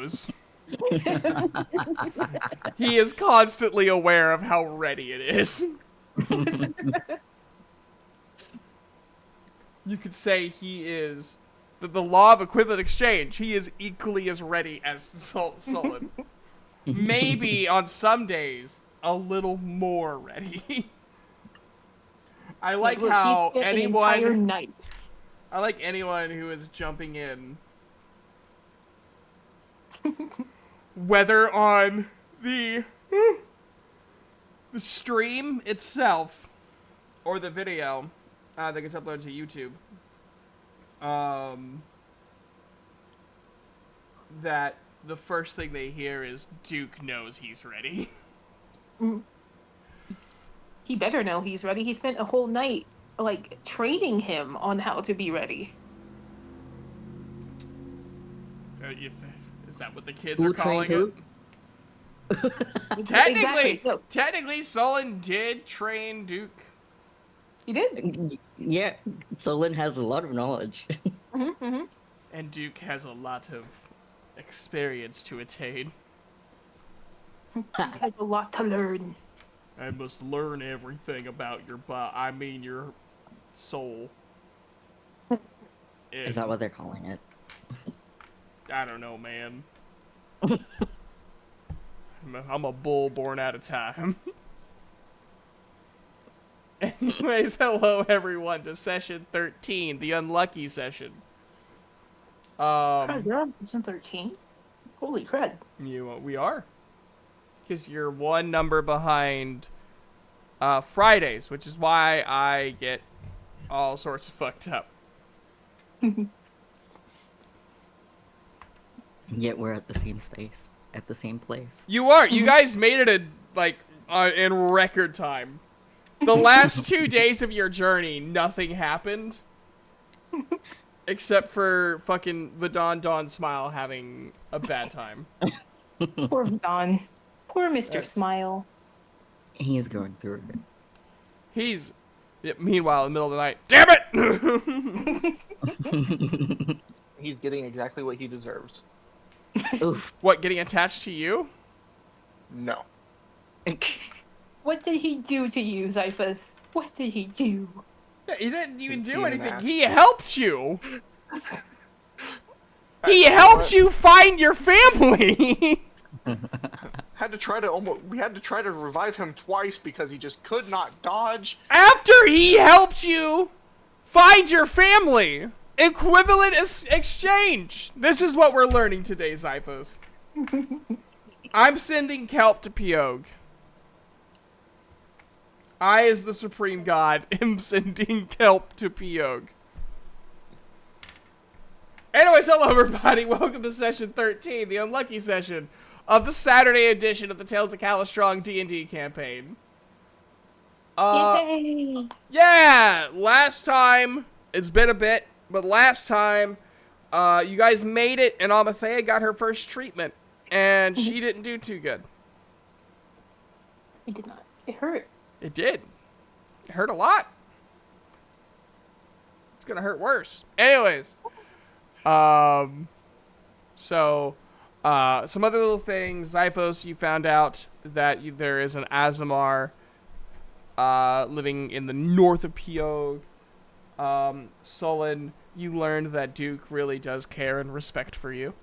knows. He is constantly aware of how ready it is. You could say he is the law of equivalent exchange. He is equally as ready as Sullen. Maybe on some days a little more ready. I like Look, how he spent an entire night. I like anyone who is jumping in, whether on the stream itself or the video that gets uploaded to YouTube. That the first thing they hear is Duke knows he's ready. He better know he's ready. He spent a whole night, like, training him on how to be ready. Is that what the kids are calling it? Technically, Sullen did train Duke. He did? Yeah, Solon has a lot of knowledge. And Duke has a lot of experience to attain. He has a lot to learn. I must learn everything about your your soul. Is that what they're calling it? I don't know, man. I'm a bull born out of time. Anyways, hello everyone to session 13, the unlucky session. Crud, you're on session 13? Holy crud. We are. Because you're one number behind Fridays, which is why I get all sorts of fucked up. Yet we're at the same space, at the same place. You are. You guys made it in record time. The last 2 days of your journey, nothing happened. Except for fucking the Don Smile having a bad time. Poor Don. Poor Mr. Smile. He's going through it. Meanwhile, in the middle of the night, damn it! He's getting exactly what he deserves. Oof. What, getting attached to you? No. What did he do to you, Zyphus? What did he do? Yeah, he didn't even do Being an anything. ass. He helped you. He helped you find your family. We had to try to revive him twice because he just could not dodge. After he helped you find your family. Equivalent exchange. This is what we're learning today, Zyphos. I'm sending Kelp to Piog. I, as the Supreme God, am sending Kelp to Piog. Anyways, hello everybody. Welcome to session 13, the unlucky session of the Saturday edition of the Tales of Calastrong D&D campaign. Yay! Yeah, last time, it's been a bit, but last time, you guys made it and Amathea got her first treatment, and she didn't do too good. It did not. It hurt. It did. It hurt a lot. It's gonna hurt worse. Anyways, some other little things. Zyphos, you found out that there is an Azamar living in the north of Piog. Sullen, you learned that Duke really does care and respect for you.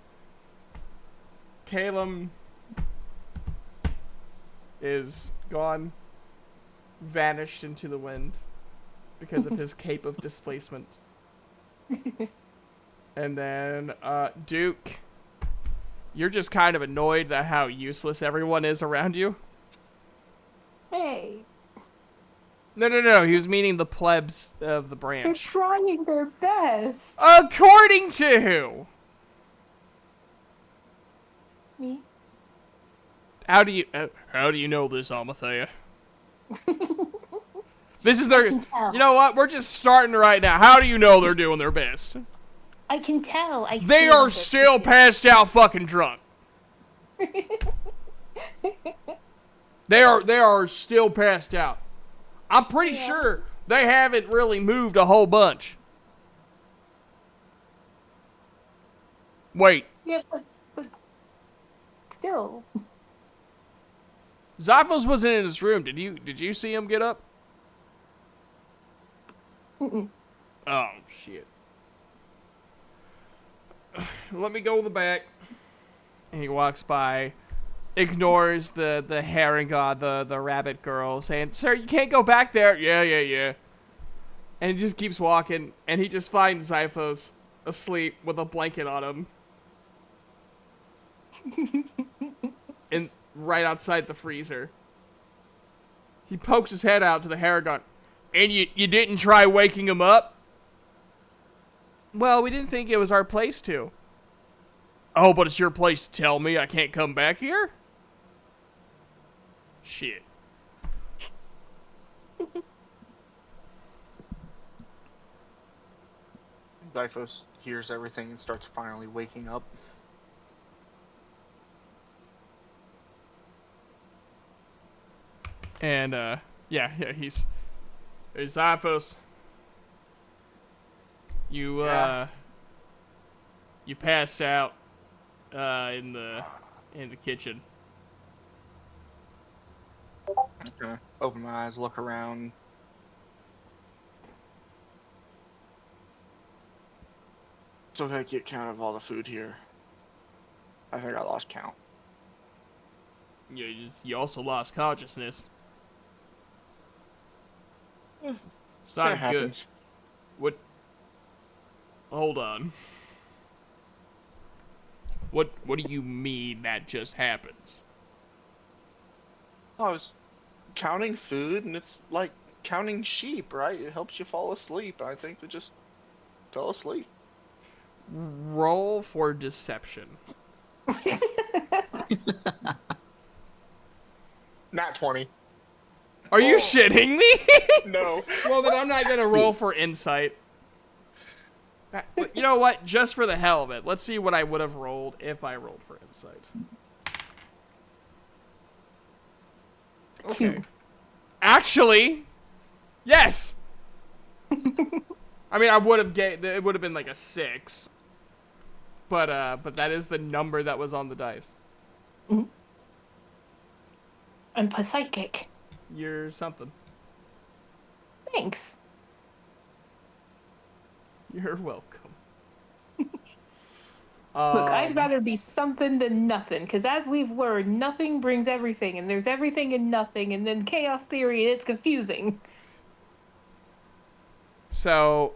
Calum is gone, vanished into the wind because of his cape of displacement. And then, Duke, you're just kind of annoyed at how useless everyone is around you. Hey. No, he was meaning the plebs of the They're branch. trying their best. According to who? Me? How do you know this, Amathea? This is their. I can tell. You know what? We're just starting right now. How do you know they're doing their best? I can tell. They are still passed out, fucking drunk. They are still passed out. I'm pretty sure they haven't really moved a whole bunch. Wait. Yeah, but still. Zaphos wasn't in his room. Did you see him get up? Mm-mm. Oh shit. Let me go in the back. And he walks by, ignores the herring god, the rabbit girl, saying, "Sir, you can't go back there." Yeah. And he just keeps walking, and he just finds Zyphos asleep with a blanket on him. And right outside the freezer. He pokes his head out to the herring god. "And you didn't try waking him up?" "Well, we didn't think it was our place to." "Oh, but it's your place to tell me I can't come back here?" Shit. Zyphos hears everything and starts finally waking up. And, yeah, he's... "Hey, Zyphos. Yeah. You passed out, in the kitchen." Okay. Open my eyes, look around. So I keep count of all the food here. I think I lost count. You also lost consciousness. It's That not good. happens. What? Hold on. What do you mean that just happens? I was counting food, and it's like counting sheep, right? It helps you fall asleep. I think they just fell asleep. Roll for deception. Nat 20. Are you shitting me? No. Well, then I'm not gonna roll for insight. You know what? Just for the hell of it, let's see what I would have rolled if I rolled for insight. Okay. 2. Actually, yes. I mean, I would have it would have been like a 6. But that is the number that was on the dice. I'm psychic. You're something. Thanks. You're welcome. Look, I'd rather be something than nothing, because as we've learned, nothing brings everything, and there's everything and nothing, and then chaos theory, and it's confusing. So,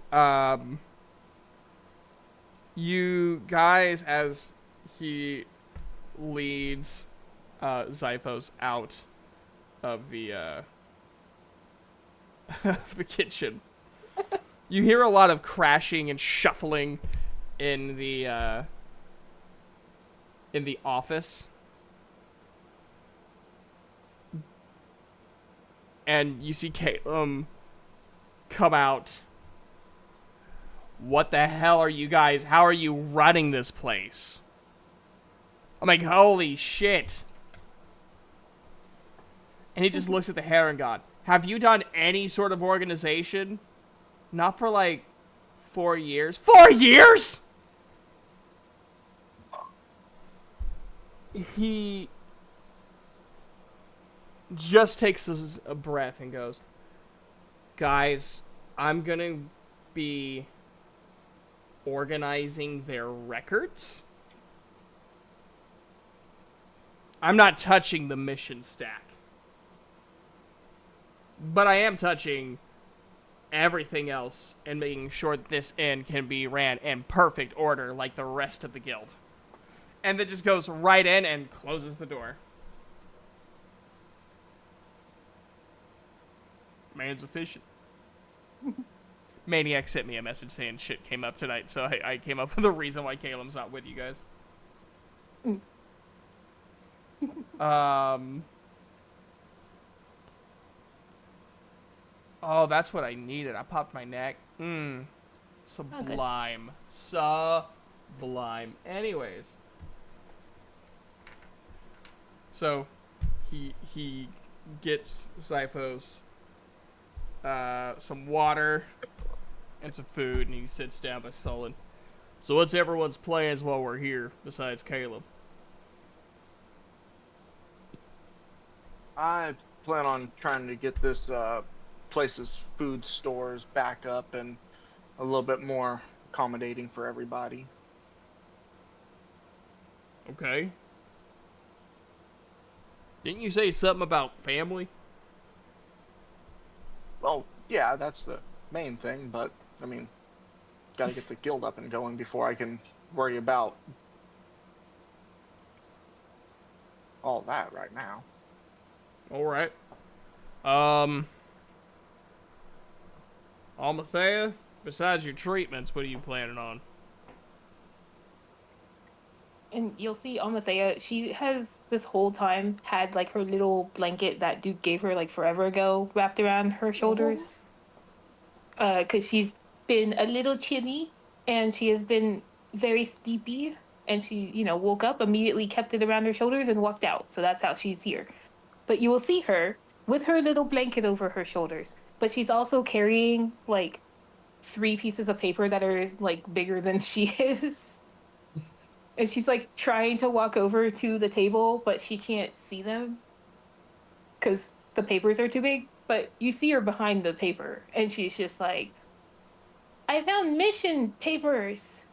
you guys, as he leads Zyphos out of the of the kitchen, you hear a lot of crashing and shuffling in the office, and you see Caleb come out. "What the hell are you guys? How are you running this place?" I'm like, "Holy shit." And he just looks at the Heron God. "Have you done any sort of organization?" "Not for like 4 years." 4 years?! He just takes a breath and goes, "Guys, I'm gonna be organizing their records. I'm not touching the mission stack. But I am touching everything else and making sure that this inn can be ran in perfect order like the rest of the guild." And then just goes right in and closes the door. Man's efficient. Maniac sent me a message saying shit came up tonight, so I came up with a reason why Caleb's not with you guys. Oh, that's what I needed. I popped my neck. Sublime. Sublime. Anyways. So, he gets Zyphos some water and some food, and he sits down by Sullen. "So what's everyone's plans while we're here, besides Caleb?" I plan on trying to get this place's food stores back up and a little bit more accommodating for everybody. Okay. Didn't you say something about family? Well, yeah, that's the main thing, but I mean, gotta get the guild up and going before I can worry about all that right now. All right. Um, Almathea, besides your treatments, what are you planning on? And you'll see Amathea, she has this whole time had like her little blanket that Duke gave her like forever ago wrapped around her shoulders. Because she's been a little chilly and she has been very sleepy. And she, woke up, immediately kept it around her shoulders and walked out. So that's how she's here. But you will see her with her little blanket over her shoulders. But she's also carrying like 3 pieces of paper that are like bigger than she is. And she's like trying to walk over to the table, but she can't see them because the papers are too big. But you see her behind the paper, and she's just like, I found mission papers.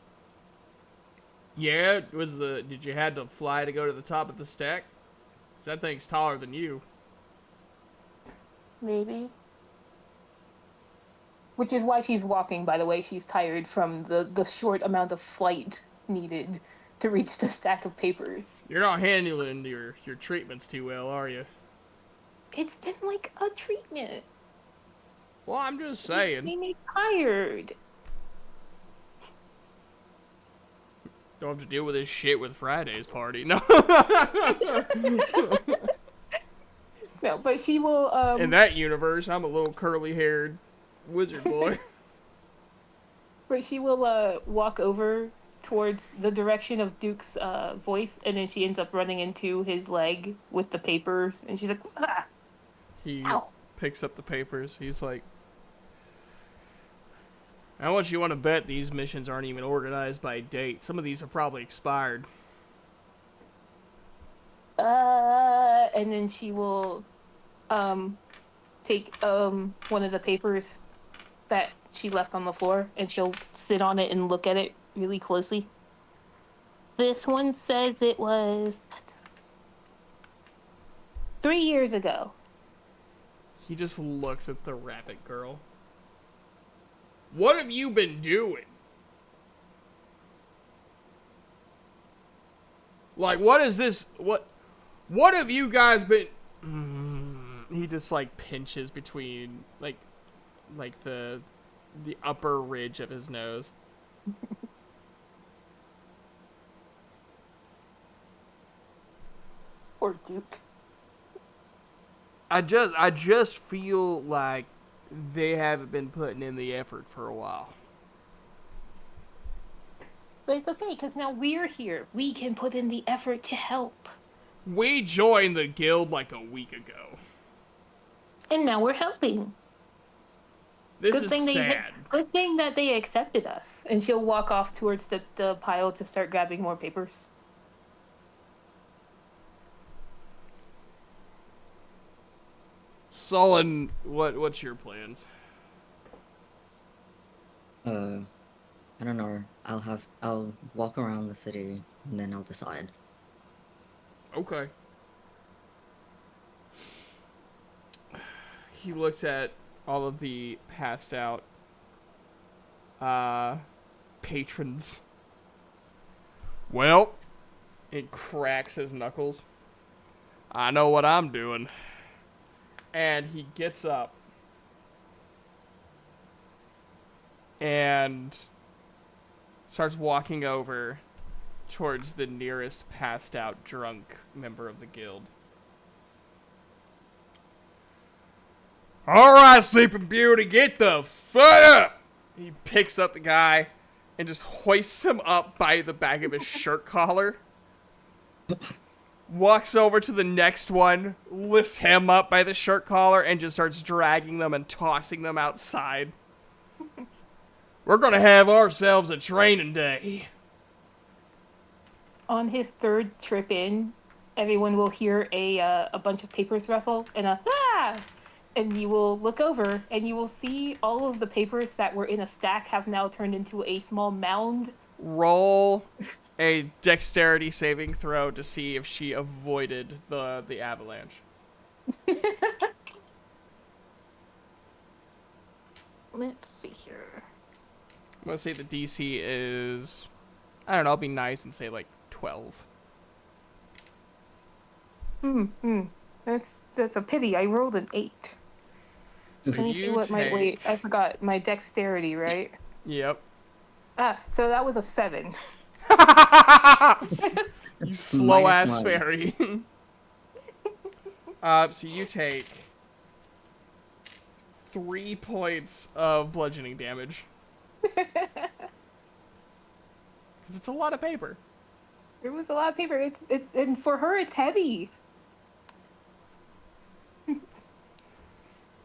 Yeah, did you had to fly to go to the top of the stack? 'Cause that thing's taller than you. Maybe. Which is why she's walking, by the way. She's tired from the short amount of flight needed to reach the stack of papers. You're not handling your treatments too well, are you? It's been like a treatment. Well, I'm just It saying. made me tired. Don't have to deal with this shit with Friday's party. No. No, but she will In that universe, I'm a little curly-haired wizard boy. but she will walk over towards the direction of Duke's voice, and then she ends up running into his leg with the papers, and she's like, ah, He ow. picks up the papers. He's like, how much you want to bet these missions aren't even organized by date? Some of these are probably expired. And then she will take one of the papers that she left on the floor, and she'll sit on it and look at it really closely. This one says it was 3 years ago. He just looks at the rabbit girl. What have you been doing? Like, what is this? What have you guys been? He just like pinches between like the upper ridge of his nose. Or Duke. I just feel like they haven't been putting in the effort for a while. But it's okay, because now we're here. We can put in the effort to help. We joined the guild like a week ago. And now we're helping. This is sad. Good thing that they accepted us. And she'll walk off towards the pile to start grabbing more papers. Sullen, what's your plans? I don't know. I'll walk around the city and then I'll decide. Okay. He looks at all of the passed out patrons. Well, it cracks his knuckles. I know what I'm doing. And he gets up and starts walking over towards the nearest passed out drunk member of the guild. Alright, Sleeping Beauty, get the fuck up! He picks up the guy and just hoists him up by the back of his shirt collar. Walks over to the next one, lifts him up by the shirt collar, and just starts dragging them and tossing them outside. We're gonna have ourselves a training day. On his third trip in, everyone will hear a bunch of papers rustle and a ah, and you will look over and you will see all of the papers that were in a stack have now turned into a small mound. Roll a dexterity saving throw to see if she avoided the avalanche. Let's see here. I'm gonna say the DC is, I don't know, I'll be nice and say like 12. That's a pity. I rolled an 8. So Let me see you what my wait. take. I forgot my dexterity, right? Yep. So that was a 7. You slow ass -1. fairy. So you take 3 points of bludgeoning damage. Because it's a lot of paper. It was a lot of paper. It's and for her it's heavy.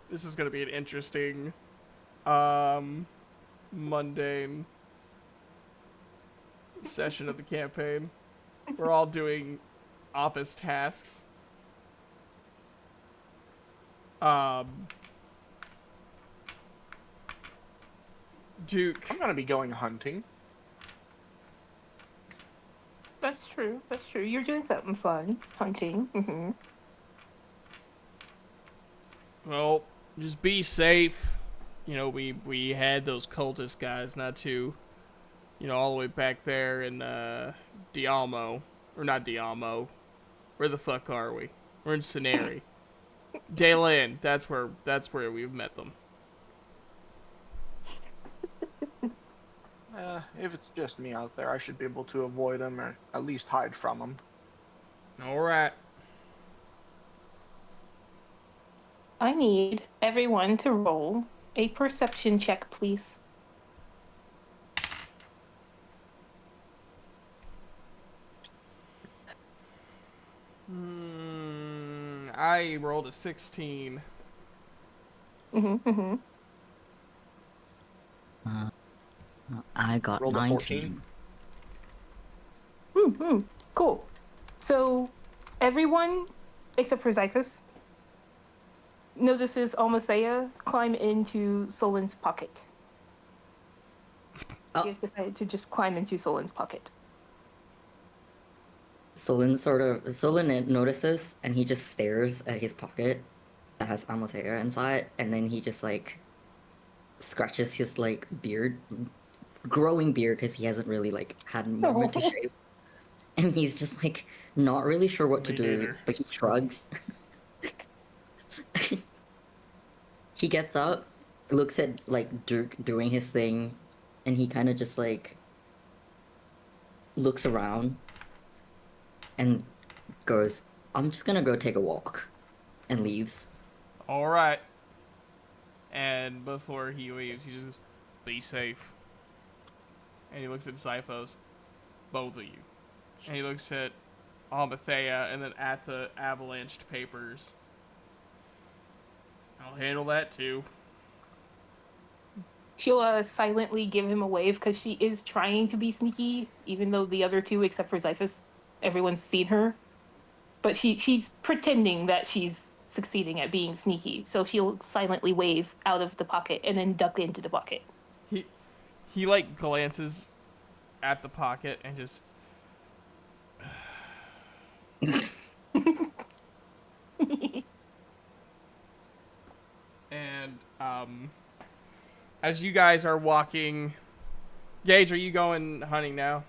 This is gonna be an interesting, mundane session of the campaign. We're all doing office tasks. Duke. I'm gonna be going hunting. That's true. That's true. You're doing something fun, hunting. Mm-hmm. Well, just be safe. You know, we had those cultist guys not too, all the way back there in Dialmo. Or not Dialmo. Where the fuck are we? We're in Ceneri. Daylin, that's where we've met them. If it's just me out there, I should be able to avoid them or at least hide from them. Alright. I need everyone to roll a perception check, please. I rolled a 16. Mm-hmm. I got Rolled a 19. 14. Cool. So, everyone except for Zyphus notices Almathea climb into Solin's pocket. Oh. She has decided to just climb into Solin's pocket. Solon notices and he just stares at his pocket that has Amothea inside, and then he just like scratches his like growing beard because he hasn't really like had a moment to shave, and he's just like not really sure what to Me do, neither. but he shrugs. He gets up, looks at like Dirk doing his thing, and he kind of just like looks around and goes, "I'm just gonna go take a walk," and leaves. Alright. And before he leaves, he just goes, be safe. And he looks at Zyphos. Both of you. And he looks at Almathea and then at the avalanched papers. I'll handle that too. She'll silently give him a wave because she is trying to be sneaky, even though the other two, except for Zyphus, everyone's seen her. But she's pretending that she's succeeding at being sneaky, so she'll silently wave out of the pocket and then duck into the pocket. He like glances at the pocket and just and as you guys are walking, Gage, are you going hunting now?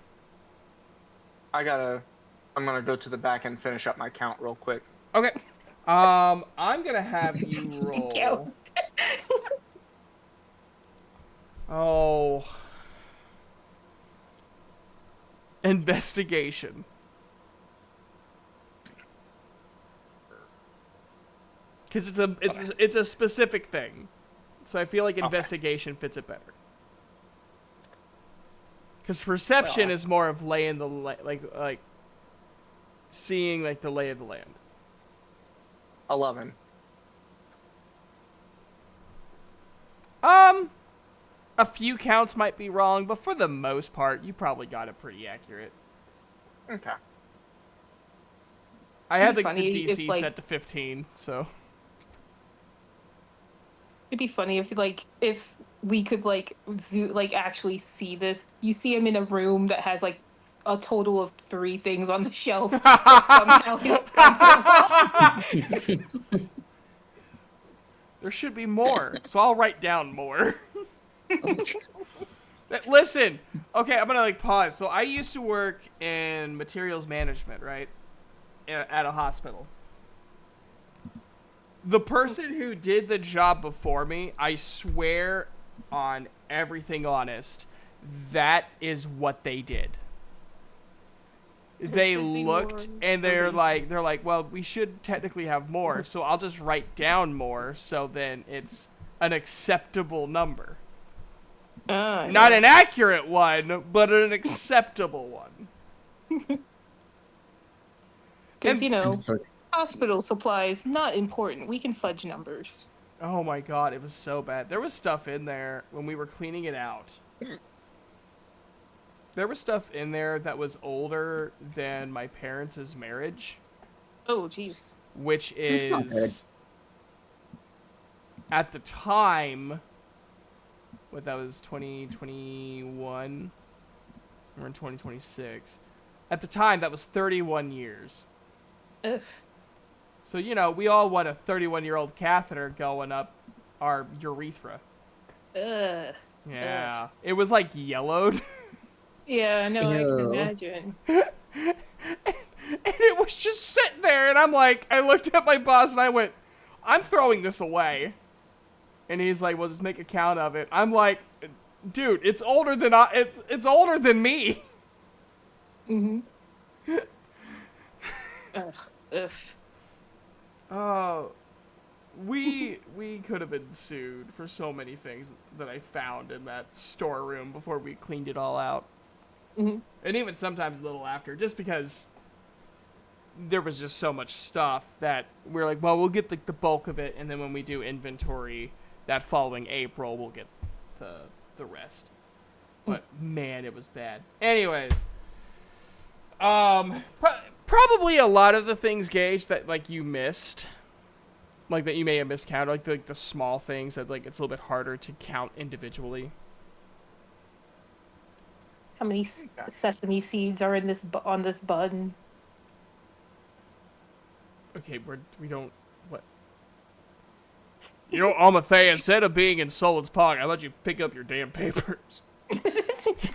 I'm gonna go to the back and finish up my count real quick. Okay. I'm gonna have you roll. Oh. Investigation. Because it's a specific thing, so I feel like investigation fits it better. Because perception is more of laying the like seeing like the lay of the land. 11. A few counts might be wrong, but for the most part, you probably got it pretty accurate. Okay. I had It'd like be the funny if, DC like- set to 15, so It'd be funny if we could actually see this. You see him in a room that has like a total of 3 things on the shelf, but somehow he'll find them. there should be more. So I'll write down more. Listen, okay, I'm gonna like pause. So I used to work in materials management, right, at a hospital. The person who did the job before me, I swear on everything honest, that is what they did. They should be looked more, and they're maybe. like, well, we should technically have more, so I'll just write down more, so then it's an acceptable number. Not an accurate one, but an acceptable one. Because, you know, I'm so hospital supplies, not important. We can fudge numbers. Oh my god, it was so bad. There was stuff in there when we were cleaning it out. There was stuff in there that was older than my parents' marriage, Oh, jeez. which That's not is at the time, what that was 2021. We're in 2026. At the time, that was 31 years. Ugh. So, you know, we all want a 31-year-old catheter going up our urethra. Ugh. Yeah. It was like yellowed. Yeah, no, I can Ew. imagine. And it was just sitting there, and I'm like, I looked at my boss and I went, I'm throwing this away. And he's like, well, just make a count of it. I'm like, dude, it's older than it's older than me. Mm-hmm. Ugh. Ugh. Oh, we could have been sued for so many things that I found in that storeroom before we cleaned it all out. Mm-hmm. And even sometimes a little after, just because there was just so much stuff that we're like, well, we'll get like the bulk of it, and then when we do inventory that following April, we'll get the rest. But man, it was bad. Anyways, probably a lot of the things, Gage, that like you missed, like that you may have miscounted, like the small things that like it's a little bit harder to count individually. How many sesame seeds are in on this bun? Okay, we don't what. You know, Amathea, instead of being in Solon's pocket, how about you pick up your damn papers?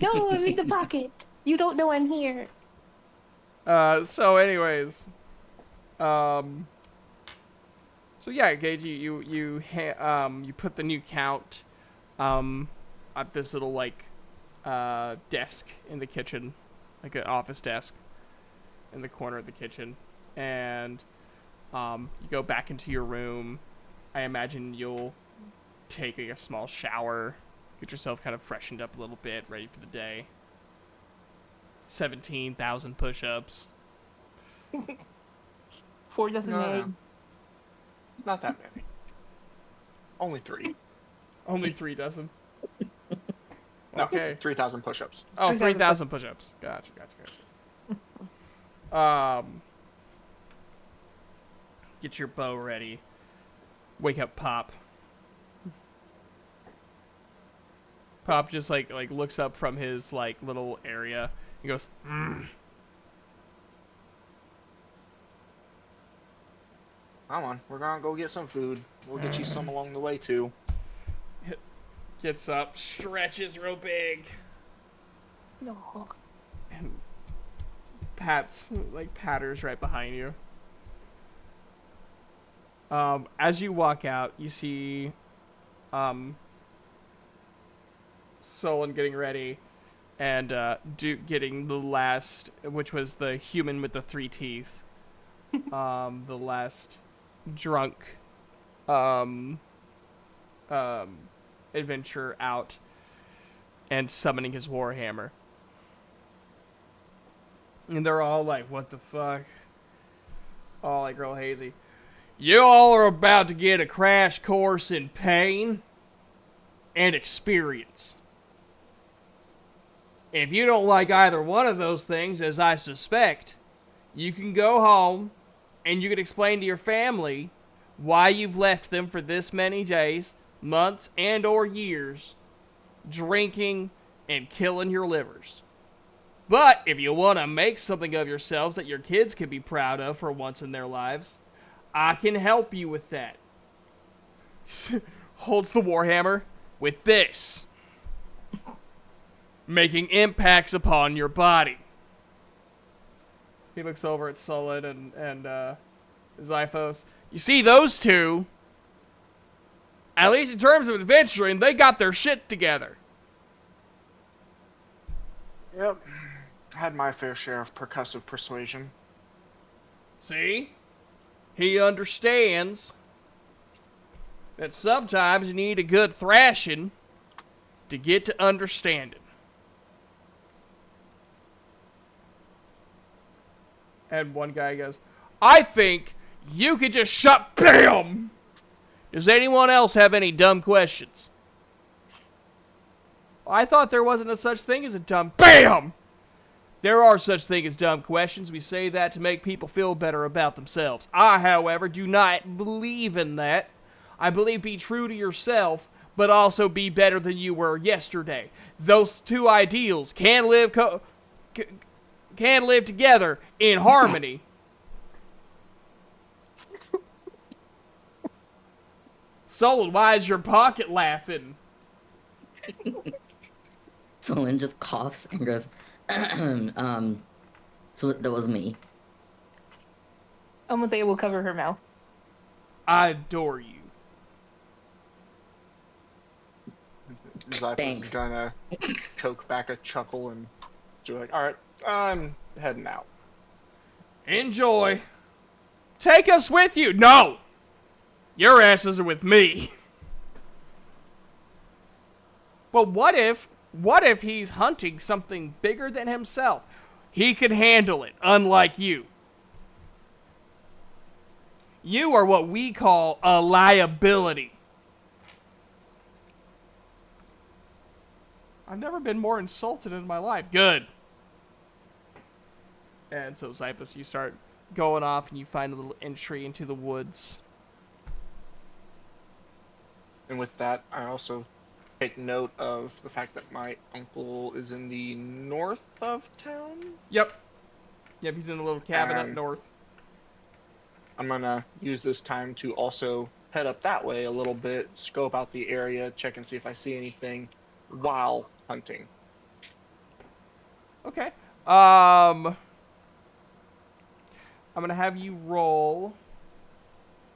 No, I'm in the pocket. You don't know I'm here. So anyways, so yeah, Gage, you put the new count, at this little like, desk in the kitchen, like an office desk, in the corner of the kitchen, and you go back into your room. I imagine you'll take a small shower, get yourself kind of freshened up a little bit, ready for the day. 17,000 push-ups. 4 dozen No. eggs. Not that many. Only 3. Only 3 dozen. No, Okay. 3,000 push-ups. Oh, 3,000 3,000 push-ups. Gotcha. Get your bow ready. Wake up Pop. Pop just like looks up from his like little area. He goes, Come on, we're gonna go get some food. We'll get you some along the way too. gets up, stretches real big, No. and patters right behind you. As you walk out, you see, Solon getting ready, and Duke getting the last, which was the human with the 3 teeth, the last drunk, adventure out, and summoning his warhammer. And they're all like, what the fuck? All like real hazy. You all are about to get a crash course in pain and experience. If you don't like either one of those things, as I suspect, you can go home and you can explain to your family why you've left them for this many days, months, and or years, drinking and killing your livers. But if you want to make something of yourselves that your kids can be proud of for once in their lives, I can help you with that. Holds the warhammer with this. Making impacts upon your body. He looks over at Sullen and Zyphos. You see, those two, at least in terms of adventuring, they got their shit together. Yep. Had my fair share of percussive persuasion. See? He understands that sometimes you need a good thrashing to get to understanding. And one guy goes, I think you could just shut BAM! Does anyone else have any dumb questions? I thought there wasn't a such thing as a dumb BAM! There are such things as dumb questions. We say that to make people feel better about themselves. I, however, do not believe in that. I believe be true to yourself, but also be better than you were yesterday. Those two ideals can live together in harmony. Solon, why is your pocket laughing? Solon just coughs and goes, so that was me. Almathea will cover her mouth. I adore you. Zyphos Thanks. is gonna choke back a chuckle and be like, alright, I'm heading out. Enjoy. Take us with you. No! Your asses are with me. But what if he's hunting something bigger than himself? He can handle it, unlike you. You are what we call a liability. I've never been more insulted in my life. Good. And so, Zyphus, you start going off and you find a little entry into the woods. And with that, I also take note of the fact that my uncle is in the north of town. Yep, he's in the little cabin up And north. I'm gonna use this time to also head up that way a little bit, scope out the area, check and see if I see anything while hunting. Okay. I'm gonna have you roll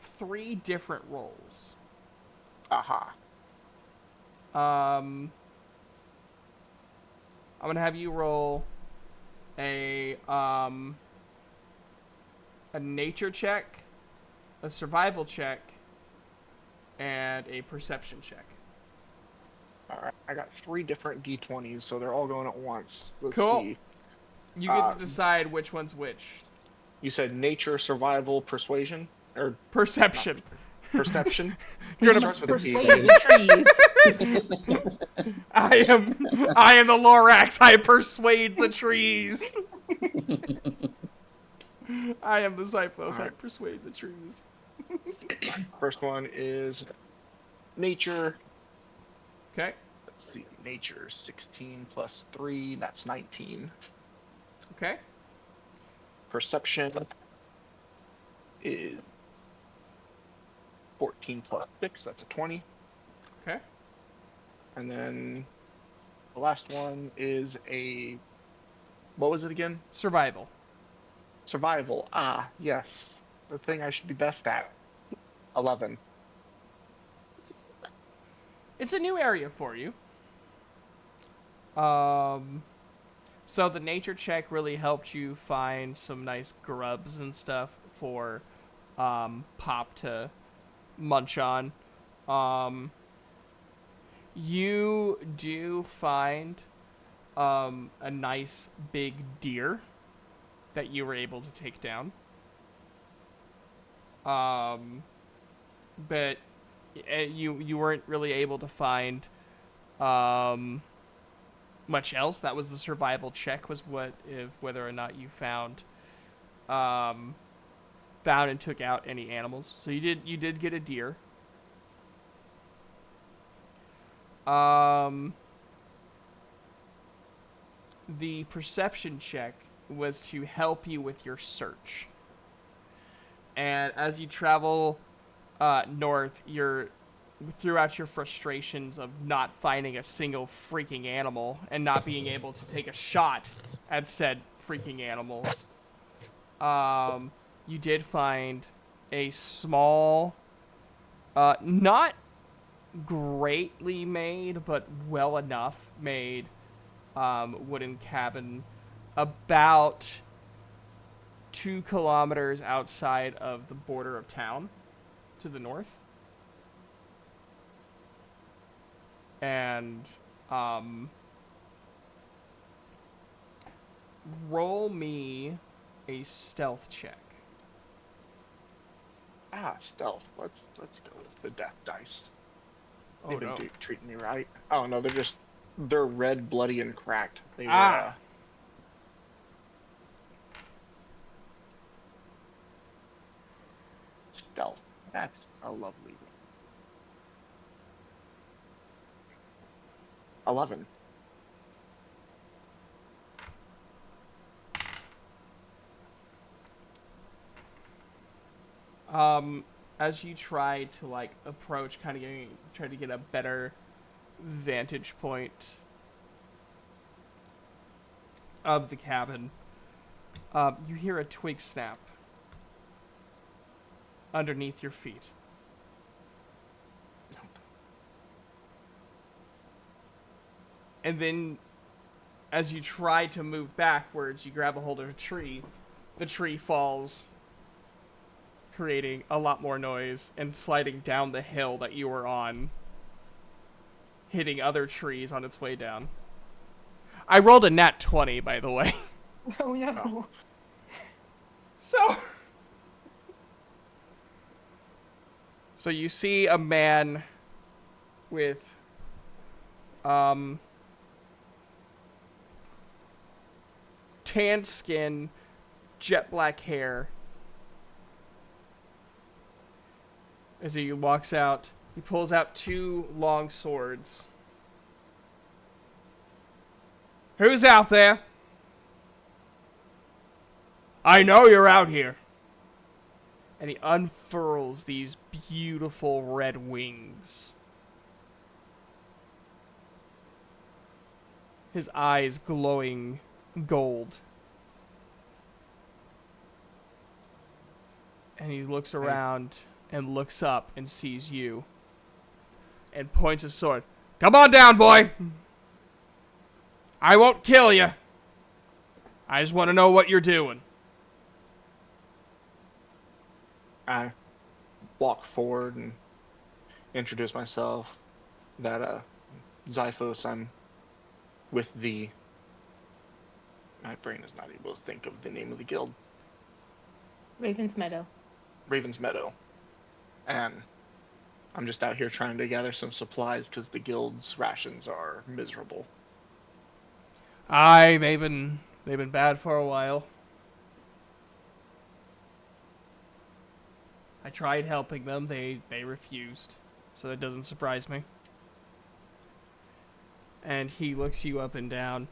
3 different rolls. Aha. I'm gonna have you roll a nature check, a survival check, and a perception check. Alright, I got 3 different d20s, so they're all going at once. Let's Cool. see. You get to decide which one's which. You said nature, survival, persuasion? Or Perception. perception? You're Starts gonna with a P. Persuade the trees. I am the Lorax. I persuade the trees. I am the Zyphos. I Alright. persuade the trees. First one is nature. Okay. Let's see, nature 16 plus 3, that's 19. Okay. Perception is 14 plus 6, that's a 20. Okay. And then the last one is what was it again? Survival. Survival. Ah, yes. The thing I should be best at. 11. It's a new area for you. So the nature check really helped you find some nice grubs and stuff for Pop to munch on. You do find a nice big deer that you were able to take down. But you weren't really able to find much else. That was the survival check, was whether or not you found found and took out any animals. So you did get a deer. The perception check was to help you with your search. And as you travel north, you're throughout your frustrations of not finding a single freaking animal and not being able to take a shot at said freaking animals. You did find a small, not greatly made, but well enough made wooden cabin about 2 kilometers outside of the border of town to the north. And roll me a stealth check. Stealth. Let's go with the death dice. Oh, They've been no. treating me right. Oh no, they're red, bloody, and cracked. They were, stealth. That's a lovely one. 11. As you try to like approach, try to get a better vantage point of the cabin, you hear a twig snap underneath your feet. And then, as you try to move backwards, you grab a hold of a tree. The tree falls, creating a lot more noise and sliding down the hill that you were on, hitting other trees on its way down. I rolled a nat 20, by the way. Oh no. So you see a man with tan skin, jet black hair. As he walks out, he pulls out 2 long swords. Who's out there? I know you're out here. And he unfurls these beautiful red wings. His eyes glowing gold. And he looks around and looks up and sees you. And points his sword. Come on down, boy! I won't kill you. I just want to know what you're doing. I walk forward and introduce myself. That, Zyphos, I'm with the... My brain is not able to think of the name of the guild. Raven's Meadow. Raven's Meadow. And I'm just out here trying to gather some supplies because the guild's rations are miserable. Aye, they've been bad for a while. I tried helping them, they refused. So that doesn't surprise me. And he looks you up and down.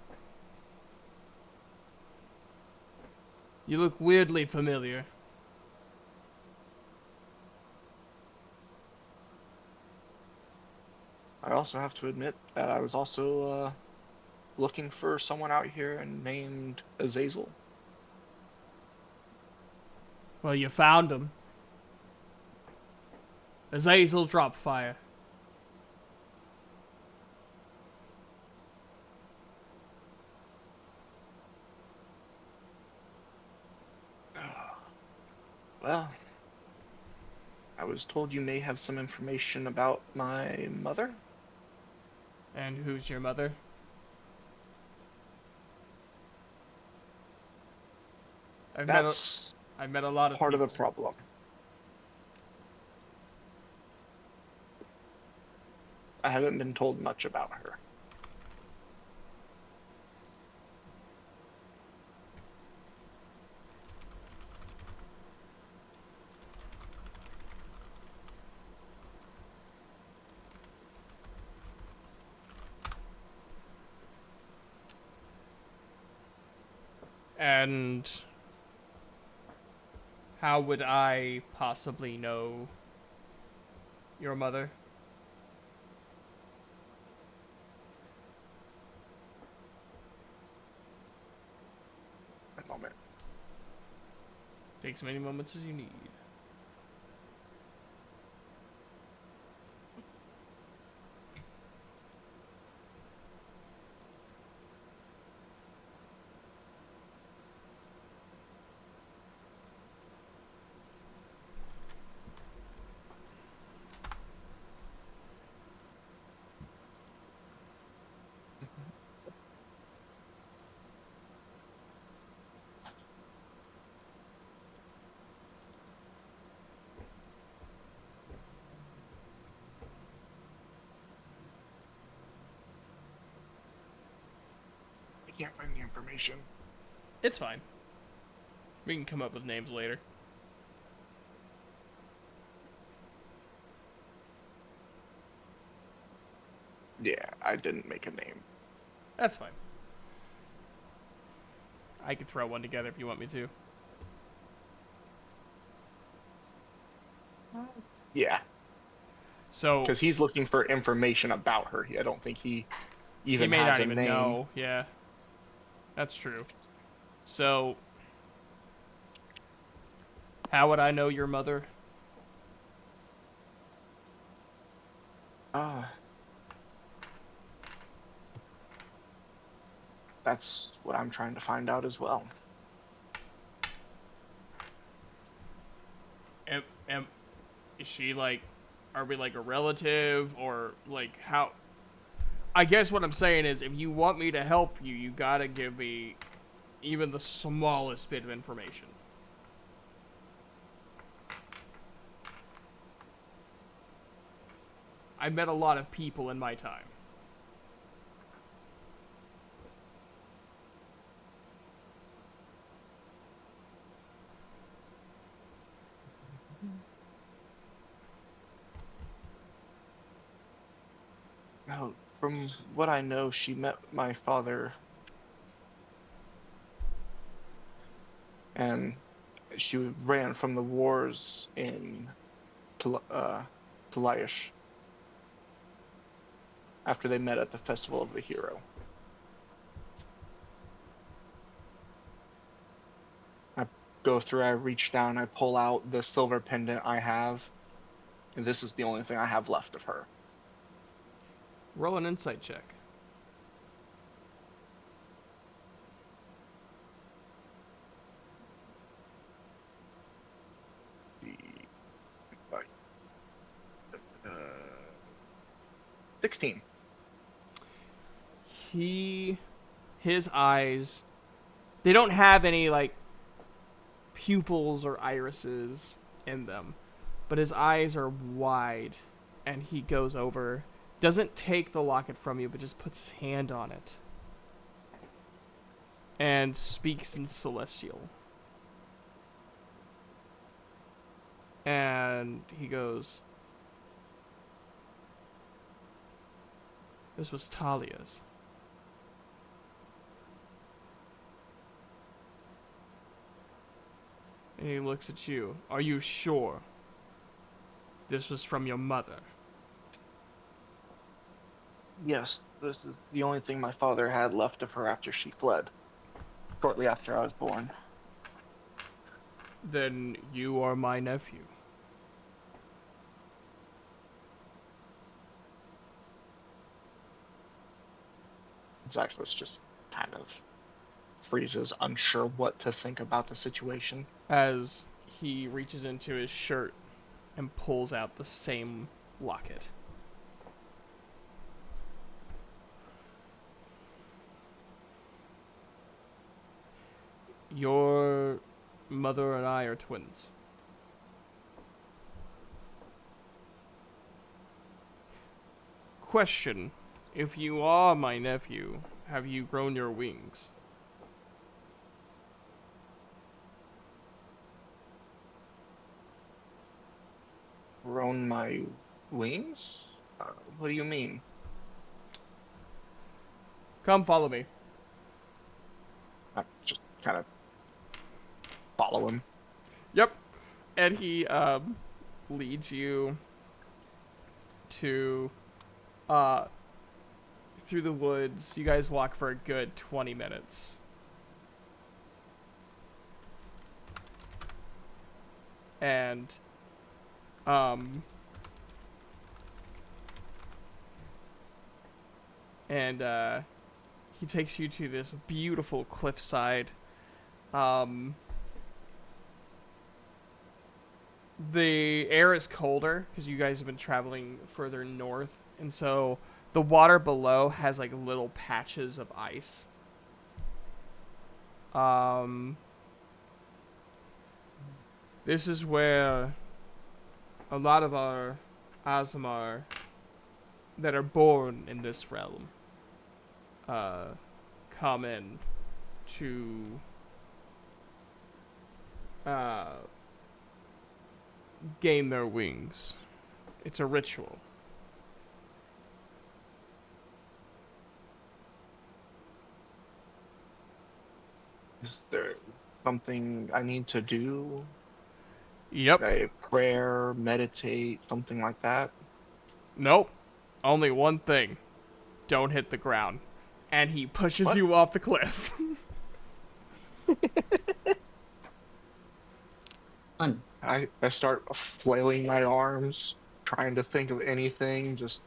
You look weirdly familiar. I also have to admit that I was also looking for someone out here named Azazel. Well, you found him. Azazel dropped fire. Well, I was told you may have some information about my mother. And who's your mother? I've That's met a lot of part people. of the problem. I haven't been told much about her. And how would I possibly know your mother? A moment. Take as many moments as you need. I can't find the information. It's fine. We can come up with names later. Yeah, I didn't make a name. That's fine. I could throw one together if you want me to. Yeah, So because he's looking for information about her. I don't think he he even may has not a even name. know. Yeah, that's true. So how would I know your mother? Ah, that's what I'm trying to find out as well. Am is she like? Are we like a relative or like how? I guess what I'm saying is, if you want me to help you, you gotta give me even the smallest bit of information. I've met a lot of people in my time. Now, from what I know, she met my father, and she ran from the wars in Kalash after they met at the Festival of the Hero. I go through, I reach down, I pull out the silver pendant I have, and this is the only thing I have left of her. Roll an insight check. The like, uh, 16. His eyes, they don't have any like pupils or irises in them, but his eyes are wide, and he goes over, doesn't take the locket from you, but just puts his hand on it and speaks in Celestial. And he goes, "This was Talia's." And he looks at you. "Are you sure this was from your mother?" Yes, this is the only thing my father had left of her after she fled, shortly after I was born. "Then you are my nephew." Zyphus just kind of freezes, unsure what to think about the situation. As he reaches into his shirt and pulls out the same locket. "Your mother and I are twins." "Question. If you are my nephew, have you grown your wings?" Grown my wings? What do you mean? "Come follow me." I'm just kind of follow him. Yep. And he leads you to through the woods. You guys walk for a good 20 minutes. And he takes you to this beautiful cliffside. The air is colder because you guys have been traveling further north, and so the water below has like little patches of ice. This is where a lot of our Aasimar that are born in this realm come in to gain their wings. It's a ritual. Is there something I need to do? Yep. A prayer, meditate, something like that? Nope. Only one thing. Don't hit the ground. And he pushes What? you off the cliff. Fun. I start flailing my arms, trying to think of anything, just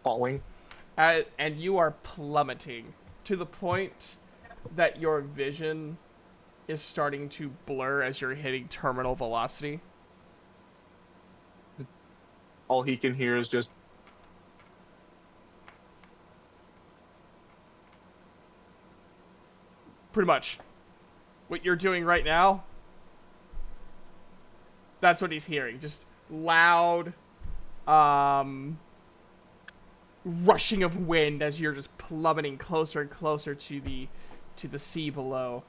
falling. And you are plummeting to the point that your vision is starting to blur as you're hitting terminal velocity. All he can hear is just Pretty much. What you're doing right now, that's what he's hearing. Just loud, rushing of wind as you're just plummeting closer and closer to the sea below.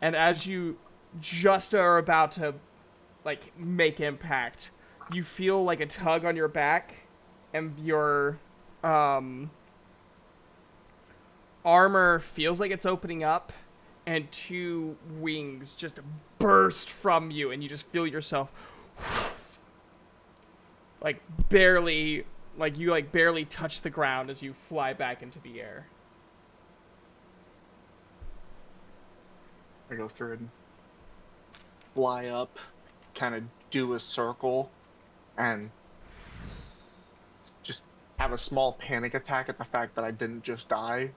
And as you just are about to like make impact, you feel like a tug on your back, and your armor feels like it's opening up, and two wings just burst from you, and you just feel yourself like barely touch the ground as you fly back into the air. I go through and fly up, kind of do a circle, and just have a small panic attack at the fact that I didn't just die.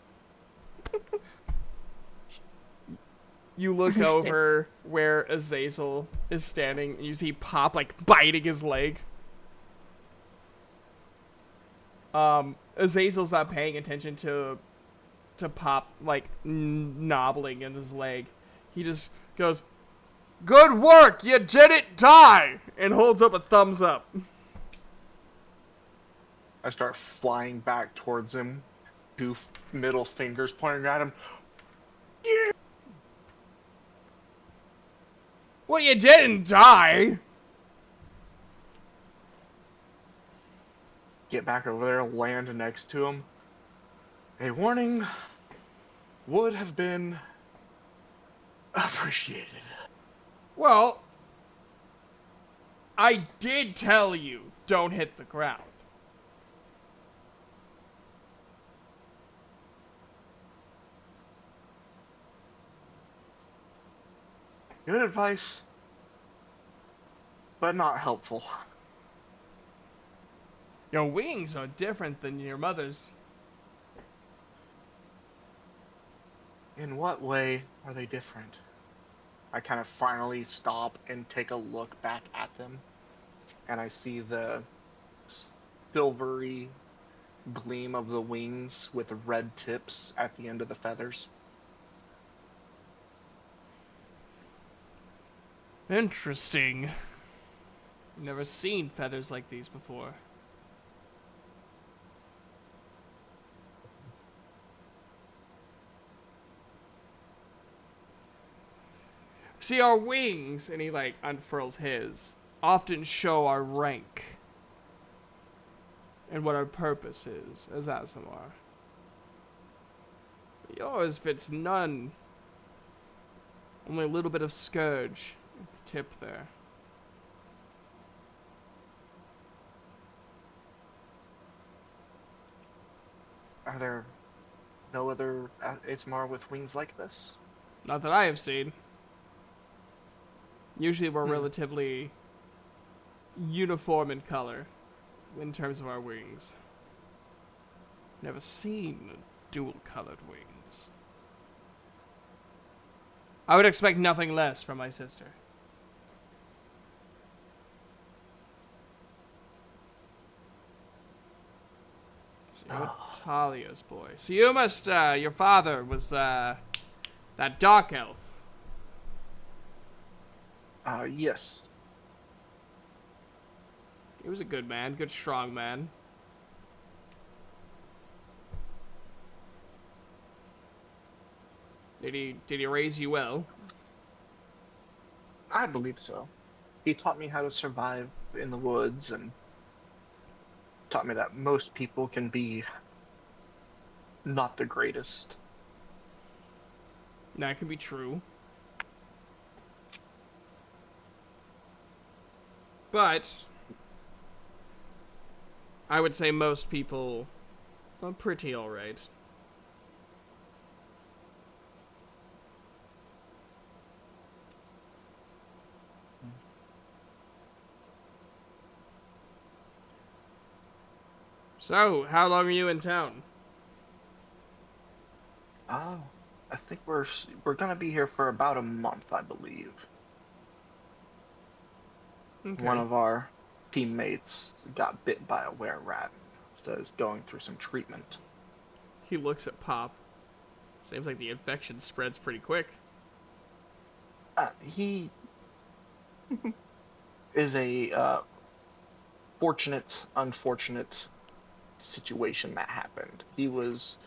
You look over where Azazel is standing, and you see Pop like biting his leg. Azazel's not paying attention to Pop like knobbling in his leg. He just goes, "Good work, you didn't die," and holds up a thumbs up. I start flying back towards him, two middle fingers pointing at him. Yeah! Well, you didn't die. Get back over there, land next to him. A warning would have been appreciated. Well, I did tell you, don't hit the ground. Good advice, but not helpful. Your wings are different than your mother's. In what way are they different? I kind of finally stop and take a look back at them, and I see the silvery gleam of the wings with red tips at the end of the feathers. Interesting. Never seen feathers like these before. See, our wings, and he like unfurls his, often show our rank and what our purpose is as Aasimar. Yours fits none Only a little bit of scourge at the tip there. Are there no other ASMR with wings like this? Not that I have seen. Usually we're Hmm. relatively uniform in color in terms of our wings. Never seen dual-colored wings. I would expect nothing less from my sister. So you're Talia's boy. So you must, your father was, that dark elf. Yes. He was a good man, good strong man. Did he raise you well? I believe so. He taught me how to survive in the woods and taught me that most people can be not the greatest. That could be true. But I would say most people are pretty alright. So, how long are you in town? Oh, I think we're gonna be here for about a month, I believe. Okay. One of our teammates got bit by a were-rat, so is going through some treatment. He looks at Pop. Seems like the infection spreads pretty quick. He is a fortunate, unfortunate situation that happened. He was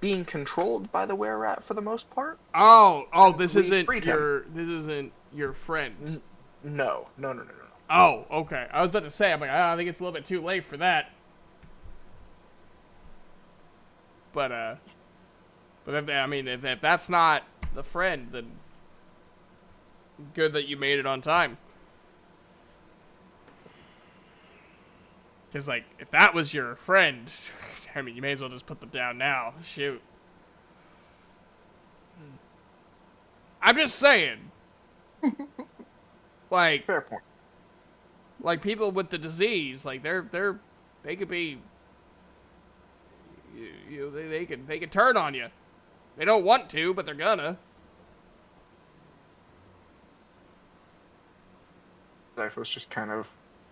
being controlled by the were-rat for the most part. Oh, And this we isn't freed him. this isn't your friend. No. Oh, okay. I was about to say, I'm like, I think it's a little bit too late for that. But if that's not the friend, then good that you made it on time. Because, like, if that was your friend, I mean, you may as well just put them down now. Shoot. I'm just saying. Like, Fair point. people with the disease, like, they could be, they could turn on you. They don't want to, but they're gonna. Zyphos just kind of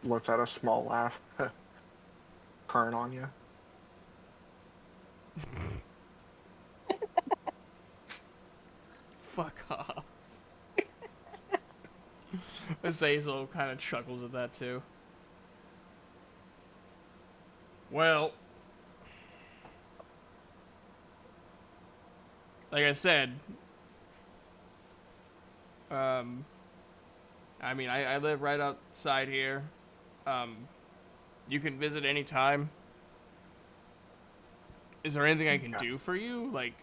lets out a small laugh. Turn on you. Fuck off. Azazel kind of chuckles at that too. Well, like I said, I mean, I live right outside here. You can visit anytime. Is there anything I can Okay. do for you? Like,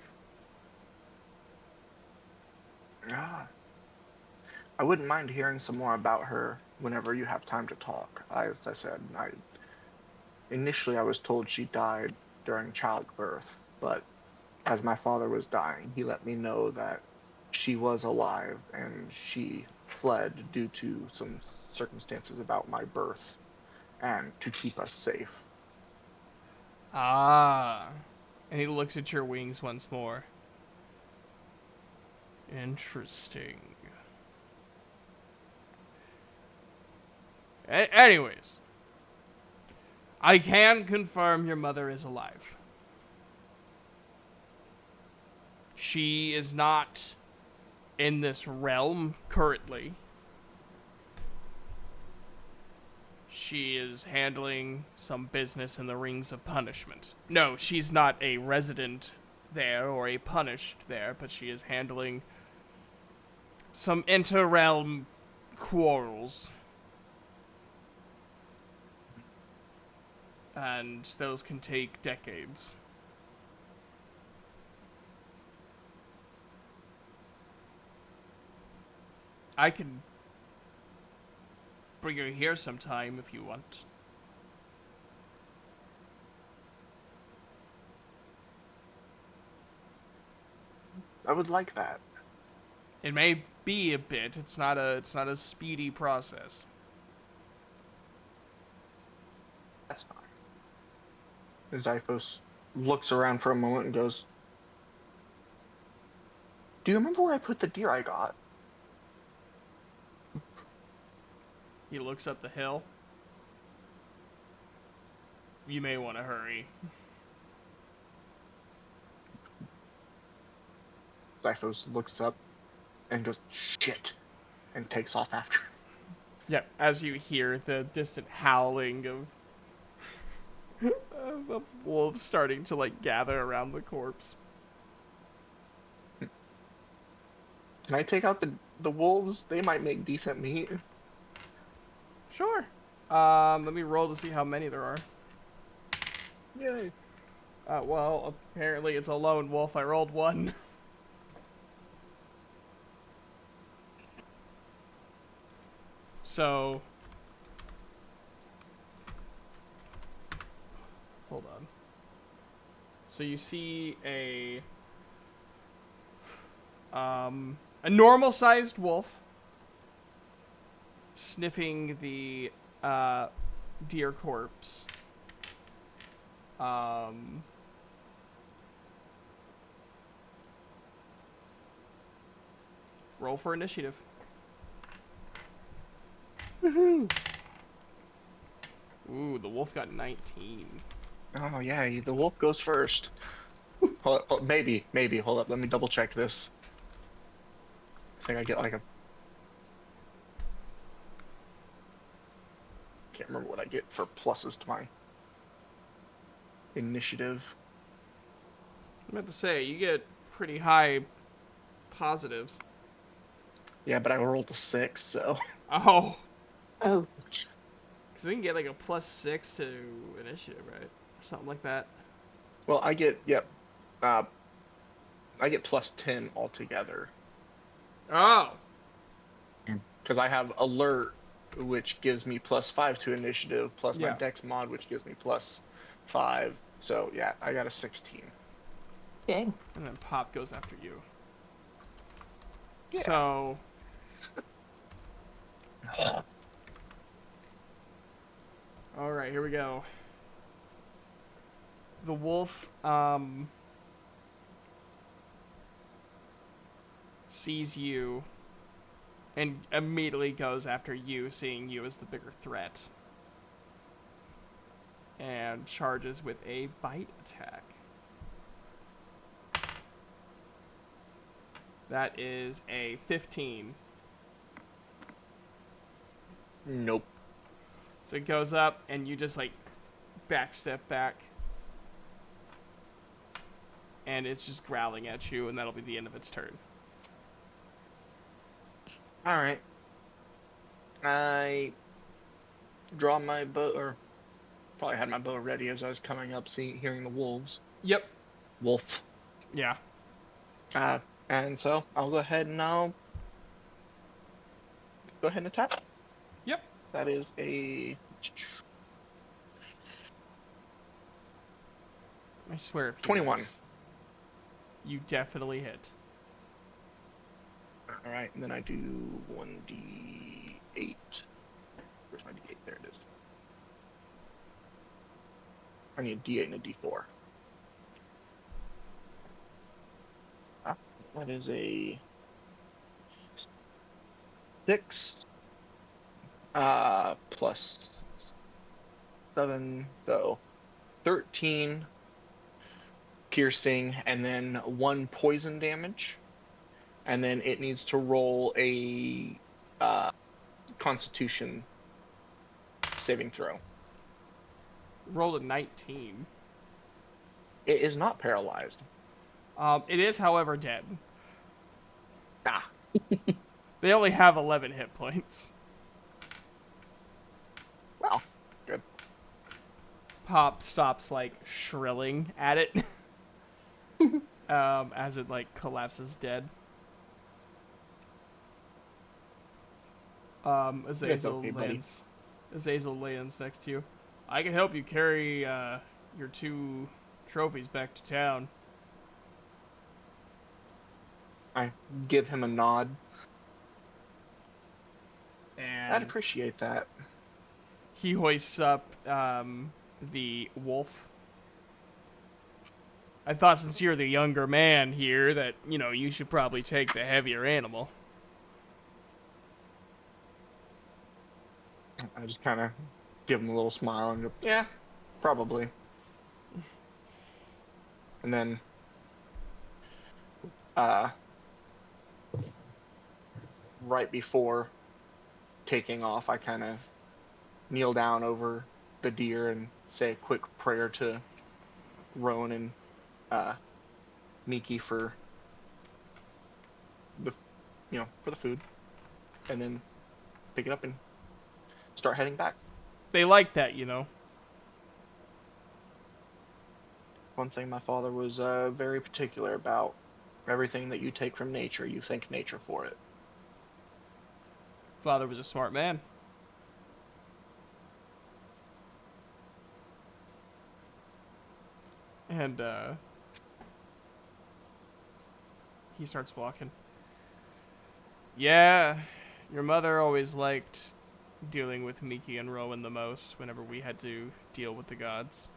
Ah, I wouldn't mind hearing some more about her whenever you have time to talk. As I said, initially I was told she died during childbirth, but as my father was dying, he let me know that she was alive and she fled due to some circumstances about my birth and to keep us safe. ah. And he looks at your wings once more. Interesting. Anyways, I can confirm your mother is alive. She is not in this realm currently. She is handling some business in the Rings of Punishment. No, she's not a resident there or a punished there, but she is handling some inter-realm quarrels. And those can take decades. I can bring her here sometime if you want. I would like that. It may be a bit. It's not a speedy process. That's fine. Zyphos looks around for a moment and goes, "Do you remember where I put the deer I got?" He looks up the hill. You may want to hurry. Zyphos looks up and goes, "Shit," and takes off after. Yeah, as you hear the distant howling of wolves starting to like gather around the corpse. Can I take out the wolves? They might make decent meat. Sure. Let me roll to see how many there are. Yay. Well, apparently it's a lone wolf. I rolled 1. So, hold on. So you see a normal-sized wolf sniffing the deer corpse. Roll for initiative. Woohoo! Ooh, the wolf got 19. Oh yeah, the wolf goes first. Maybe. Hold up, let me double check this. I think I get like a. Can't remember what I get for pluses to my initiative. I'm about to say, you get pretty high positives. Yeah, but I rolled a 6, so. Oh, Oh, because we can get like a +6 to initiative, right? Or something like that. Well, I get I get +10 altogether Oh, because I have alert, which gives me +5 to initiative, plus my Yeah. dex mod, which gives me +5. So yeah, I got a 16. dang. and then Pop goes after you. Yeah. So, all right, here we go. The wolf sees you and immediately goes after you, seeing you as the bigger threat. And charges with a bite attack. That is a 15. Nope. So it goes up, and you just like backstep back. And it's just growling at you, and that'll be the end of its turn. All right. I draw my bow, or probably had my bow ready as I was coming up, hearing the wolves. Yep. Wolf. Yeah. And so I'll go ahead and attack. Yep. That is a. I swear if you 21. miss, you definitely hit. All right, and then I do 1d8. Where's my d8? There it is. I need a d8 and a d4. That is a 6 plus 7, so 13 piercing, and then 1 poison damage. And then it needs to roll a Constitution saving throw. Rolled a 19. It is not paralyzed. It is, however, dead. Ah, They only have 11 hit points. well, good. Pop stops like shrilling at it as it like collapses dead. It's Azazel okay, buddy. lands next to you. I can help you carry your 2 trophies back to town. I give him a nod. I'd And appreciate that. he hoists up the wolf. I thought since you're the younger man here that, you should probably take the heavier animal. I just kind of give him a little smile and go, yeah, probably. And then, uh, right before taking off, I kind of kneel down over the deer and say a quick prayer to Roan and uh, Miki for the, for the food, and then pick it up and start heading back. They like that, One thing my father was very particular about: everything that you take from nature, you thank nature for it. Father was a smart man. And he starts walking. Yeah, your mother always liked dealing with Miki and Rowan the most whenever we had to deal with the gods.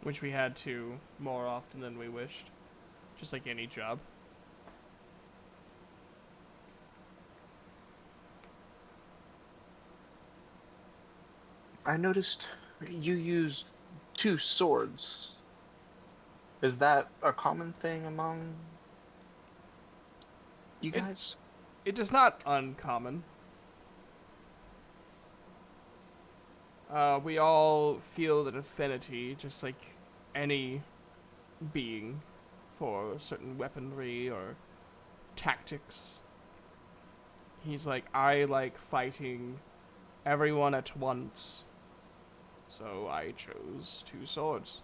Which we had to more often than we wished. Just like any job. I noticed you use 2 swords. Is that a common thing among you guys? It is not uncommon. We all feel an affinity, just like any being, for certain weaponry or tactics. He's like, I like fighting everyone at once, so I chose 2 swords.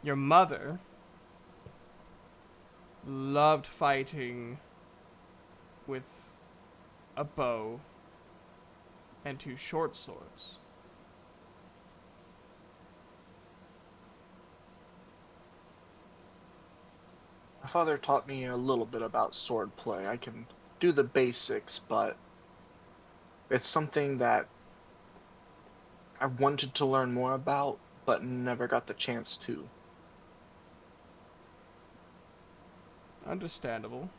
Your mother loved fighting with a bow and 2 short swords. My father taught me a little bit about sword play. I can do the basics, but it's something that I wanted to learn more about, but never got the chance to. Understandable.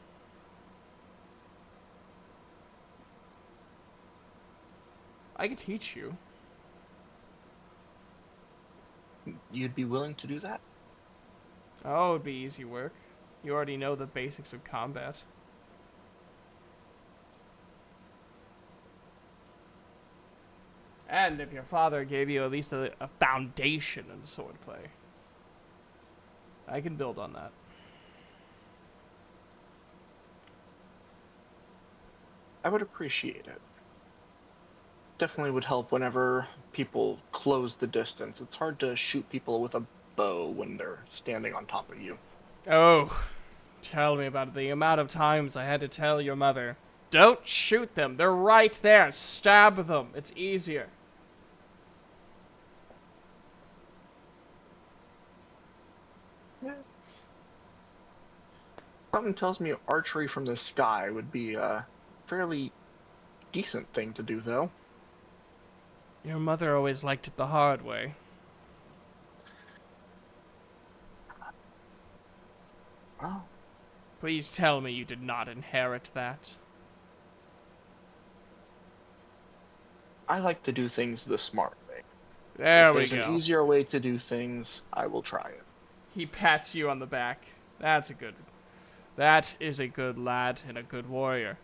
I could teach you. You'd be willing to do that? Oh, it'd be easy work. You already know the basics of combat. And if your father gave you at least a foundation in swordplay, I can build on that. I would appreciate it. Definitely would help whenever people close the distance. It's hard to shoot people with a bow when they're standing on top of you. Oh, tell me about it. The amount of times I had to tell your mother, don't shoot them. They're right there. Stab them. It's easier. Yeah. Something tells me archery from the sky would be a fairly decent thing to do, though. Your mother always liked it the hard way. Oh, Please tell me you did not inherit that. I like to do things the smart way. There If we there's an go. easier way to do things, I will try it. He pats you on the back. That is a good lad and a good warrior.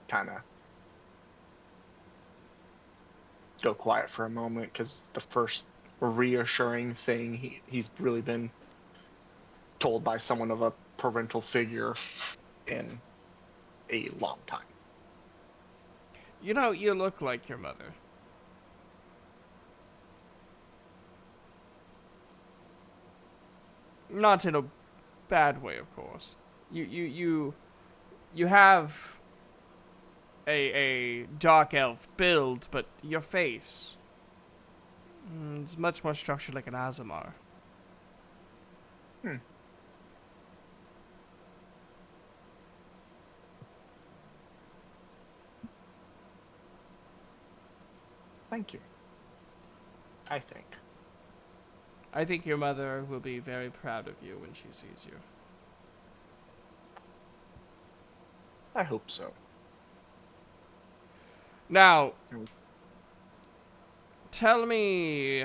Kind of go quiet for a moment because the first reassuring thing he's really been told by someone of a parental figure in a long time. You know, you look like your mother. Not in a bad way, of course. You have a dark elf build, but your face is much more structured like an Azamar. Hmm. Thank you. I think. I think your mother will be very proud of you when she sees you. I hope so. Now, Mm. tell me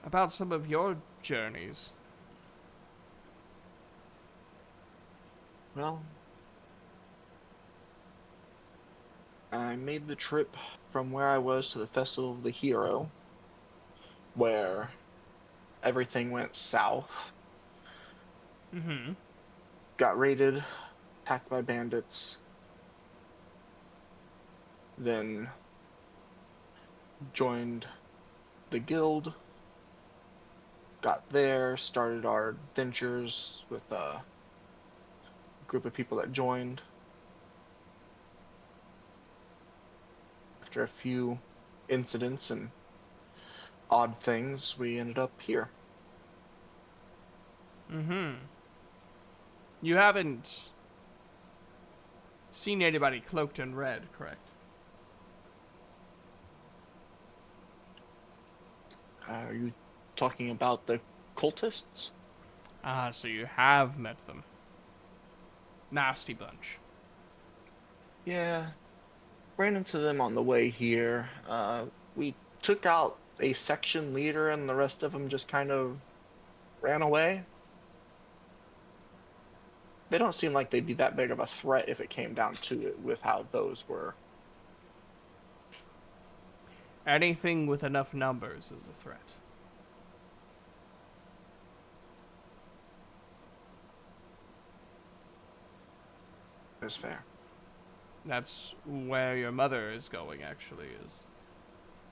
about some of your journeys. Well, I made the trip from where I was to the Festival of the Hero, where everything went south. Mm-hmm. Got raided, attacked by bandits, then joined the guild, got there, started our adventures with a group of people that joined. After a few incidents and odd things, we ended up here. Mm-hmm. You haven't seen anybody cloaked in red, correct? Are you talking about the cultists? Ah, so you have met them. Nasty bunch. Yeah, ran into them on the way here. We took out a section leader, and the rest of them just kind of ran away. They don't seem like they'd be that big of a threat if it came down to it with how those were. Anything with enough numbers is a threat. Is fair. That's where your mother is going, actually, is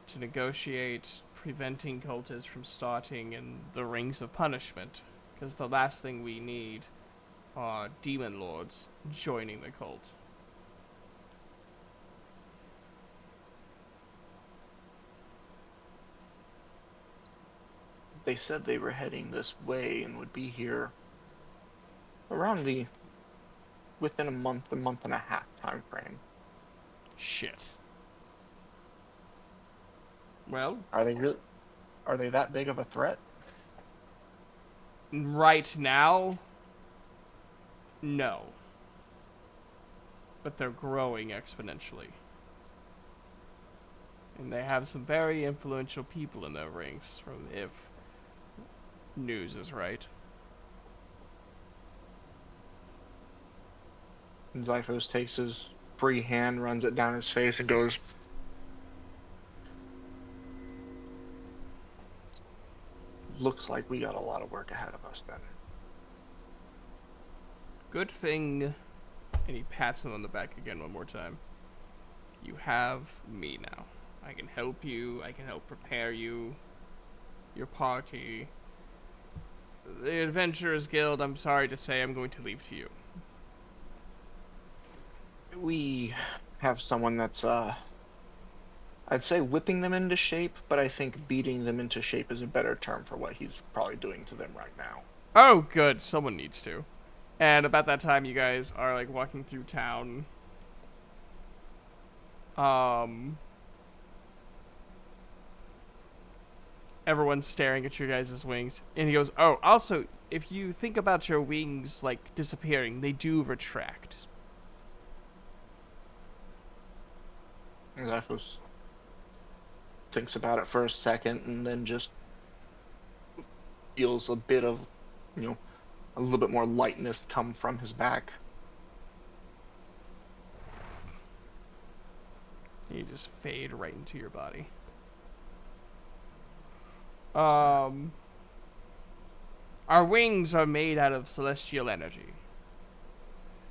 to negotiate preventing cultists from starting in the rings of punishment. Because the last thing we need are demon lords joining the cult. They said they were heading this way and would be here around the within a month and a half time frame. Shit. Well, Are they that big of a threat? right now, no. But they're growing exponentially. And they have some very influential people in their ranks, from if news is right. Zyphos takes his free hand, runs it down his face, and goes, looks like we got a lot of work ahead of us then. Good thing, and he pats him on the back again one more time. You have me now. I can help you, I can help prepare you, your party. The Adventurers Guild, I'm sorry to say, I'm going to leave to you. We have someone that's, I'd say whipping them into shape, but I think beating them into shape is a better term for what he's probably doing to them right now. Oh, good, someone needs to. And about that time, you guys are, like, walking through town. Everyone's staring at your guys' wings. And he goes, oh, also, if you think about your wings, like, disappearing, they do retract. Zyphos thinks about it for a second and then just feels a bit of, a little bit more lightness come from his back. You just fade right into your body. Our wings are made out of celestial energy.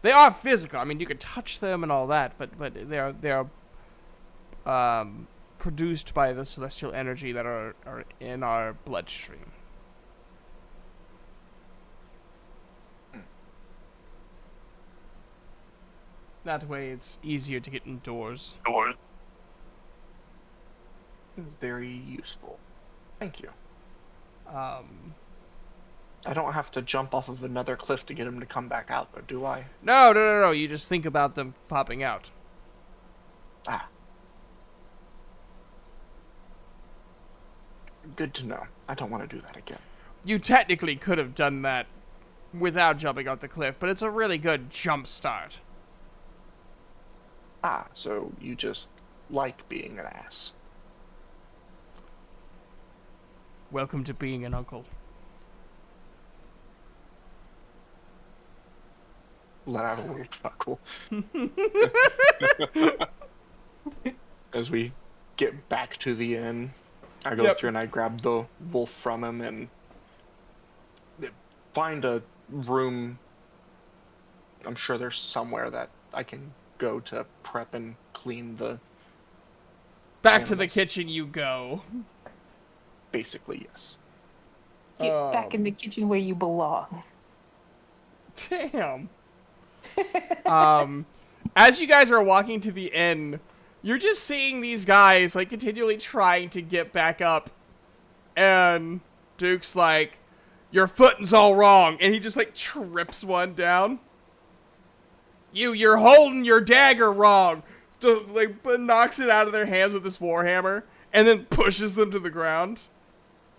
They are physical. I mean, you can touch them and all that, but they're produced by the celestial energy that are in our bloodstream. That way it's easier to get indoors. It's very useful. Thank you. Um, I don't have to jump off of another cliff to get him to come back out, though, do I? no. You just think about them popping out. Ah. Good to know. I don't want to do that again. You technically could have done that without jumping off the cliff, but it's a really good jump start. Ah, so you just like being an ass. Welcome to being an uncle. Let out a little chuckle. As we get back to the inn, I go through and I grab the wolf from him and find a room. I'm sure there's somewhere that I can go to prep and clean the Back to the animals. kitchen you go. Basically, yes. Get back in the kitchen where you belong. Damn. As you guys are walking to the inn, you're just seeing these guys like continually trying to get back up, and Duke's like, "Your footing's all wrong," and he just like trips one down. You're holding your dagger wrong. So like knocks it out of their hands with his warhammer, and then pushes them to the ground.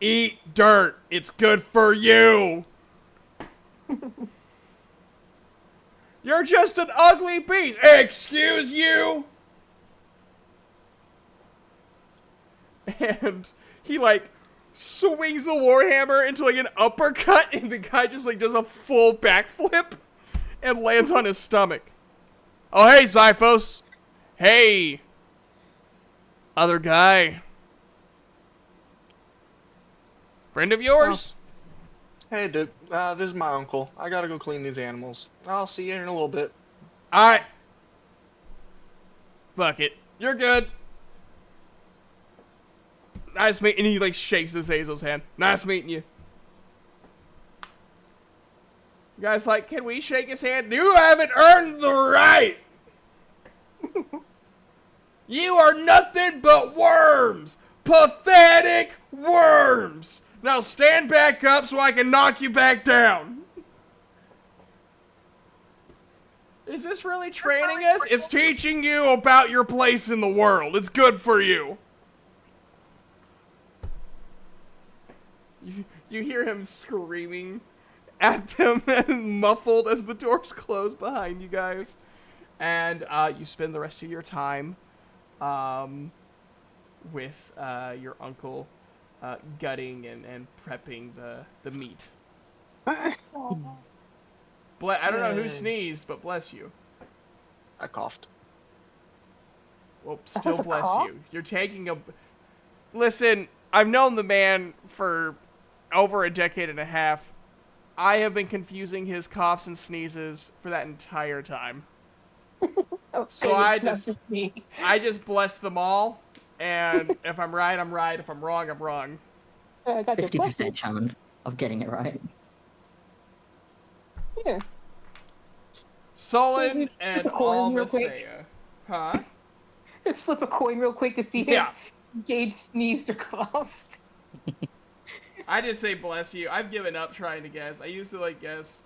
Eat dirt. It's good for you. You're just an ugly beast. Excuse you? And he, like, swings the warhammer into, like, an uppercut, and the guy just, like, does a full backflip and lands on his stomach. Oh, hey, Zyphos. Hey. Other guy. Friend of yours? Hey, dude. This is my uncle. I gotta go clean these animals. I'll see you in a little bit. Alright. Fuck it. You're good. Nice meeting you. He like shakes his Hazel's hand. Nice meeting you. You guys like, can we shake his hand? You haven't earned the right. You are nothing but worms. Pathetic worms. Now stand back up so I can knock you back down. Is this really training us? It's teaching you about your place in the world. It's good for you. You hear him screaming at them, muffled as the doors close behind you guys. And you spend the rest of your time with your uncle gutting and prepping the meat. I don't know who sneezed, but bless you. I coughed. Well, That was still a bless cough? you. You're taking a... Listen, I've known the man for over a decade and a half. I have been confusing his coughs and sneezes for that entire time. Oh, So good, I it's not just- just me. I just bless them all, and if I'm right, I'm right. If I'm wrong, I'm wrong. I got your 50% blessing. chance of getting it right. Yeah. Solon Flip and a coin real quick. Almathea. Huh? Just flip a coin real quick to see Yeah. if Gage sneezed or coughed. I just say bless you. I've given up trying to guess. I used to like guess,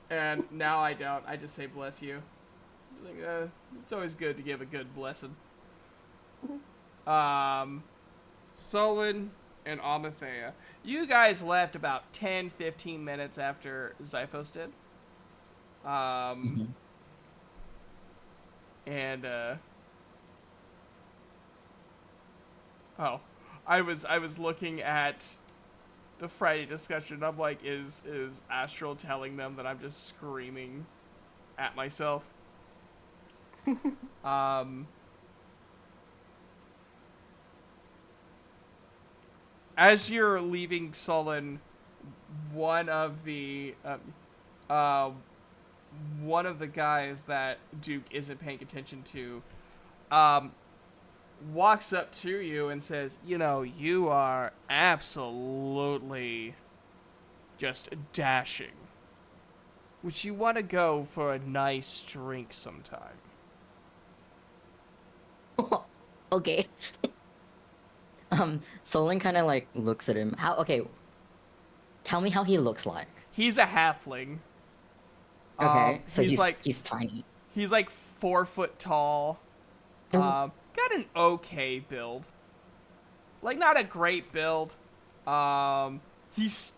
and now I don't. I just say bless you. Like, it's always good to give a good blessing. Solon and Amathea. You guys left about 10-15 minutes after Zyphos did. And oh, I was looking at the Friday discussion. I'm like, is Astral telling them that I'm just screaming at myself? As you're leaving Sullen, one of the guys that Duke isn't paying attention to, walks up to you and says, "You know, you are absolutely just dashing. Would you want to go for a nice drink sometime?" Okay. Solon kind of like looks at him. Okay, tell me how he looks like. He's a halfling. Okay, so he's like he's tiny. he's like 4 foot tall. Got an okay build. Like not a great build. His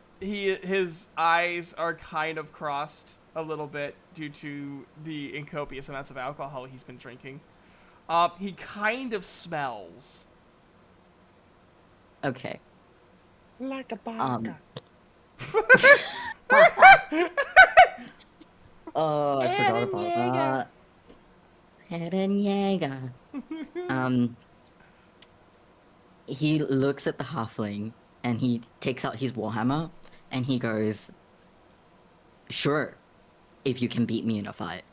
eyes are kind of crossed a little bit due to the incopious amounts of alcohol he's been drinking. He kind of smells. Okay. Like a vodka. Oh, I forgot about that. Eren Yeager. He looks at the halfling and he takes out his warhammer and he goes, "Sure, if you can beat me in a fight."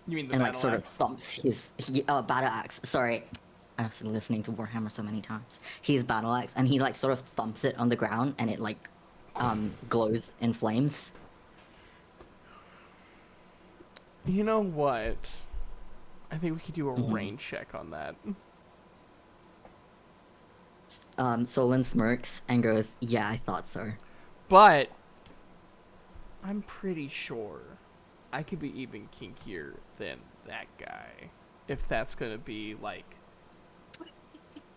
You mean the And battle like sort axe? of thumps his battle axe. Sorry, I've been listening to Warhammer so many times. His battle axe, and he like sort of thumps it on the ground, and it like glows in flames. You know what? I think we could do a Mhm. rain check on that. Solon smirks and goes, "Yeah, I thought so." But I'm pretty sure I could be even kinkier than that guy. If that's gonna be like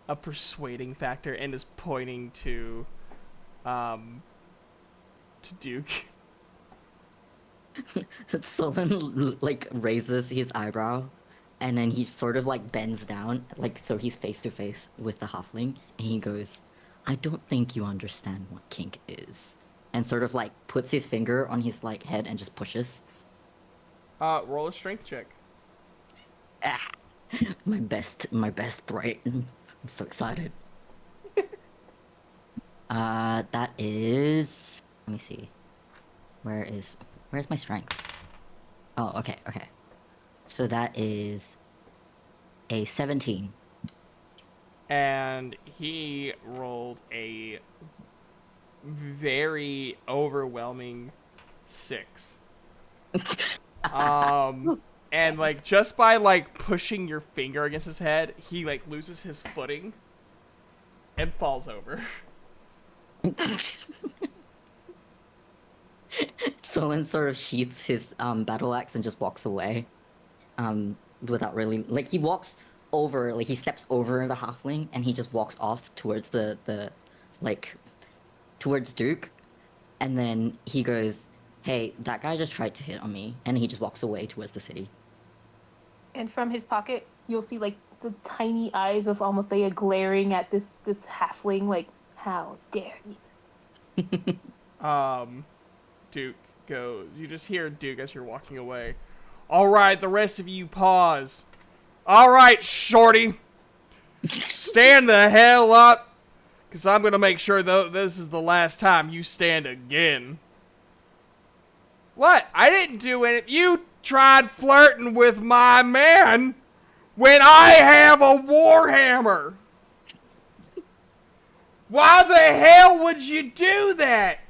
a persuading factor and is pointing to Duke. Solon like raises his eyebrow, and then he sort of like bends down, like so he's face to face with the halfling, and he goes, "I don't think you understand what kink is," and sort of like puts his finger on his like head and just pushes. Roll a strength check. Ah, my best threat. I'm so excited. That is. Let me see. Where's my strength? Oh, okay. So that is a 17. And he rolled a very overwhelming 6. And like just by like pushing your finger against his head, he like loses his footing and falls over. Solon sort of sheaths his battle axe and just walks away. Without really like he walks over, like he steps over the halfling and he just walks off towards the like towards Duke, and then he goes, "Hey, that guy just tried to hit on me," and he just walks away towards the city. And from his pocket, you'll see like the tiny eyes of Almathea glaring at this halfling, like, "How dare you?" Duke goes. You just hear Duke as you're walking away. "All right, the rest of you pause. All right, shorty. Stand the hell up, because I'm going to make sure this is the last time you stand again." "What? I didn't do anything. You tried flirting with my man when I have a warhammer. Why the hell would you do that?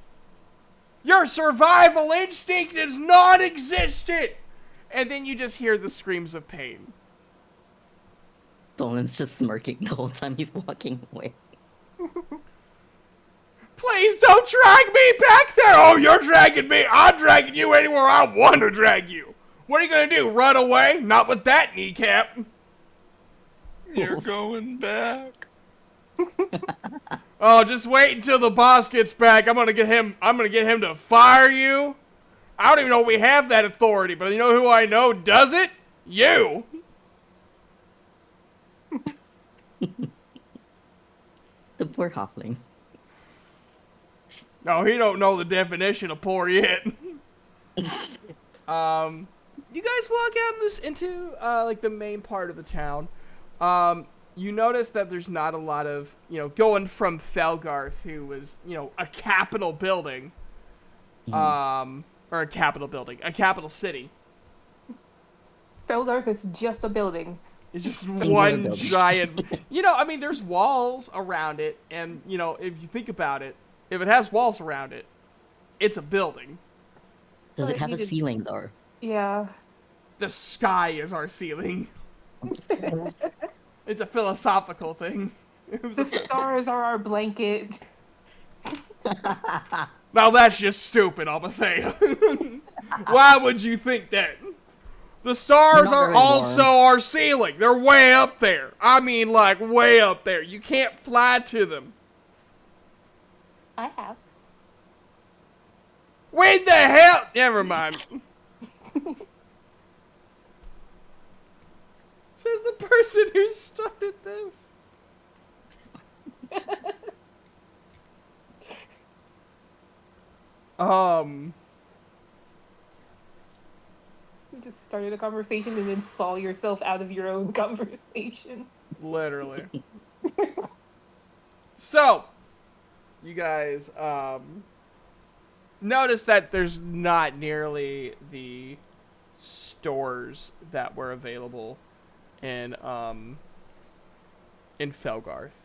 Your survival instinct is non-existent." And then you just hear the screams of pain. Solon's just smirking the whole time he's walking away. "Please don't drag me back there." "Oh, you're dragging me. I'm dragging you anywhere I want to drag you. What are you going to do, run away? Not with that kneecap." You're going back. "Oh, just wait until the boss gets back. I'm gonna get him to fire you. I don't even know if we have that authority, but you know who I know does it? You." The poor halfling. No, he don't know the definition of poor yet. You guys walk out into like the main part of the town. You notice that there's not a lot of, going from Felgarth, who was, a capital building, or a capital building, a capital city, Felgarth is just a building. It's just Singular one building. giant. I mean, there's walls around it, and if you think about it, if it has walls around it, it's a building. Does But it have you a did- ceiling though? Yeah. The sky is our ceiling. It's a philosophical thing. The stars are our blanket. Now that's just stupid, Almathea. Why would you think that? The stars They're not are very also warm. our ceiling. They're way up there. I mean, like, way up there. You can't fly to them. I have. When the hell? Never mind. Says the person who started this. You just started a conversation and then saw yourself out of your own conversation. Literally. So, you guys, notice that there's not nearly the stores that were available in Felgarth.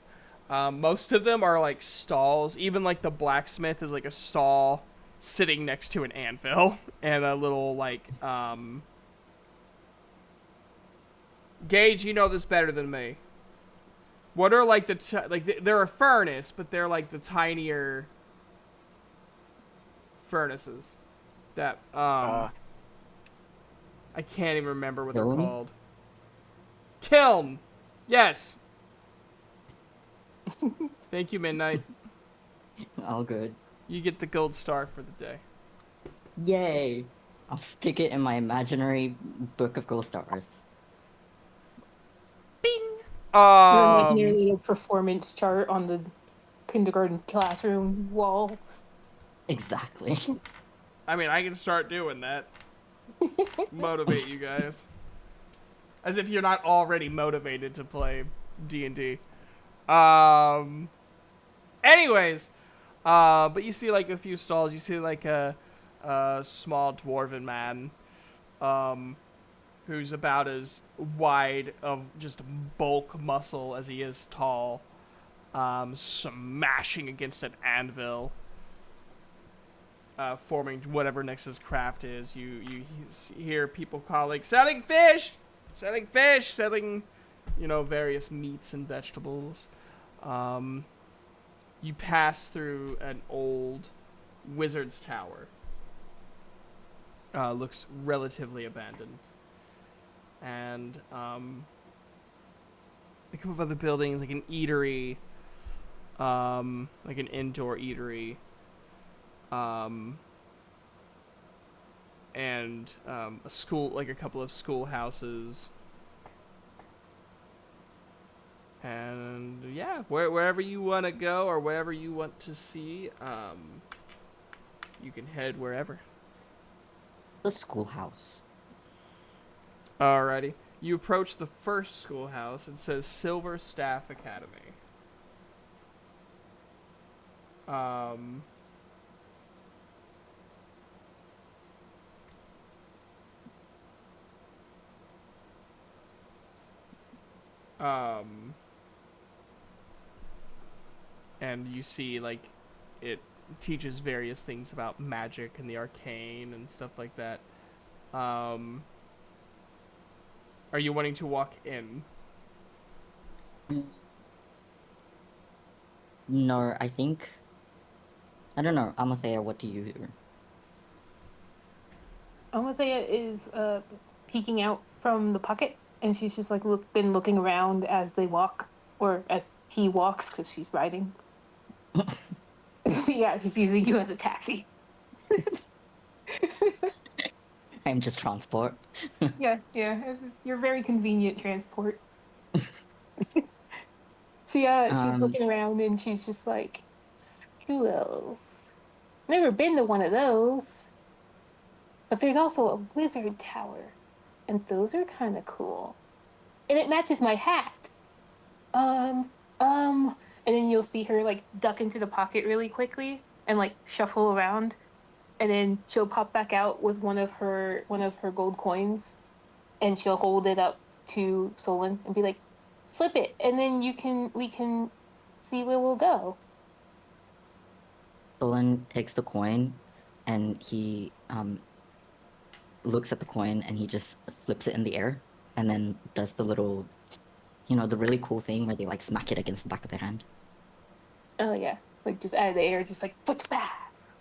Most of them are like stalls. Even like the blacksmith is like a stall sitting next to an anvil and a little like Gage, you know this better than me. What are like they're a furnace, but they're like the tinier furnaces that I can't even remember what they're Kiln? called. Kiln. Yes. Thank you, Midnight. All good. You get the gold star for the day. Yay! I'll stick it in my imaginary book of gold stars. Your Um, imaginary little performance chart on the kindergarten classroom wall. Exactly. I mean, I can start doing that. Motivate you guys. As if you're not already motivated to play D&D. Anyways, but you see like a few stalls. You see like a small dwarven man, who's about as wide of just bulk muscle as he is tall, smashing against an anvil, forming whatever Nix's craft is. You hear people calling, selling fish, selling, various meats and vegetables. You pass through an old wizard's tower. Looks relatively abandoned. And a couple of other buildings, like an eatery, like an indoor eatery, and a school, like a couple of schoolhouses. And yeah, wherever you want to go or wherever you want to see, you can head wherever. The schoolhouse. Alrighty. You approach the first schoolhouse. It says Silver Staff Academy. And you see, like, it teaches various things about magic and the arcane and stuff like that. Are you wanting to walk in? No, I think... I don't know. Amathea, what do you do? Amathea is peeking out from the pocket, and she's just like been looking around as they walk, or as he walks, because she's riding. Yeah, she's using you as a taxi. I'm just transport. Yeah, you're very convenient transport. She's looking around and she's just like, schools. Never been to one of those. But there's also a wizard tower, and those are kind of cool. And it matches my hat. And then you'll see her like duck into the pocket really quickly and like shuffle around, and then she'll pop back out with one of her gold coins, and she'll hold it up to Solon and be like, "Flip it, and then we can see where we'll go." Solon takes the coin, and he looks at the coin, and he just flips it in the air, and then does the little, the really cool thing where they like smack it against the back of their hand. Oh yeah, like just out of the air, just like bah.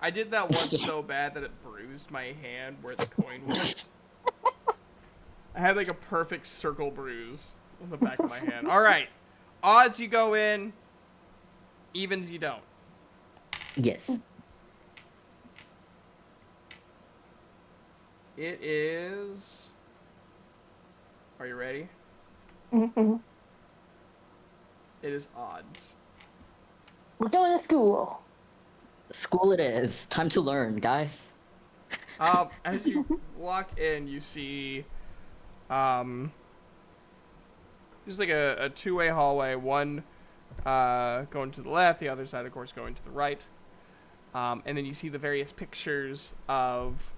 I did that once Yeah. so bad that it bruised my hand where the coin was. I had like a perfect circle bruise on the back of my hand. All right, odds you go in, evens you don't. Yes. It is. Are you ready? Mm-hmm. It is odds. We're going to school. School it is. Time to learn, guys. As you walk in, you see, just like a two-way hallway. One, going to the left. The other side, of course, going to the right. And then you see the various pictures of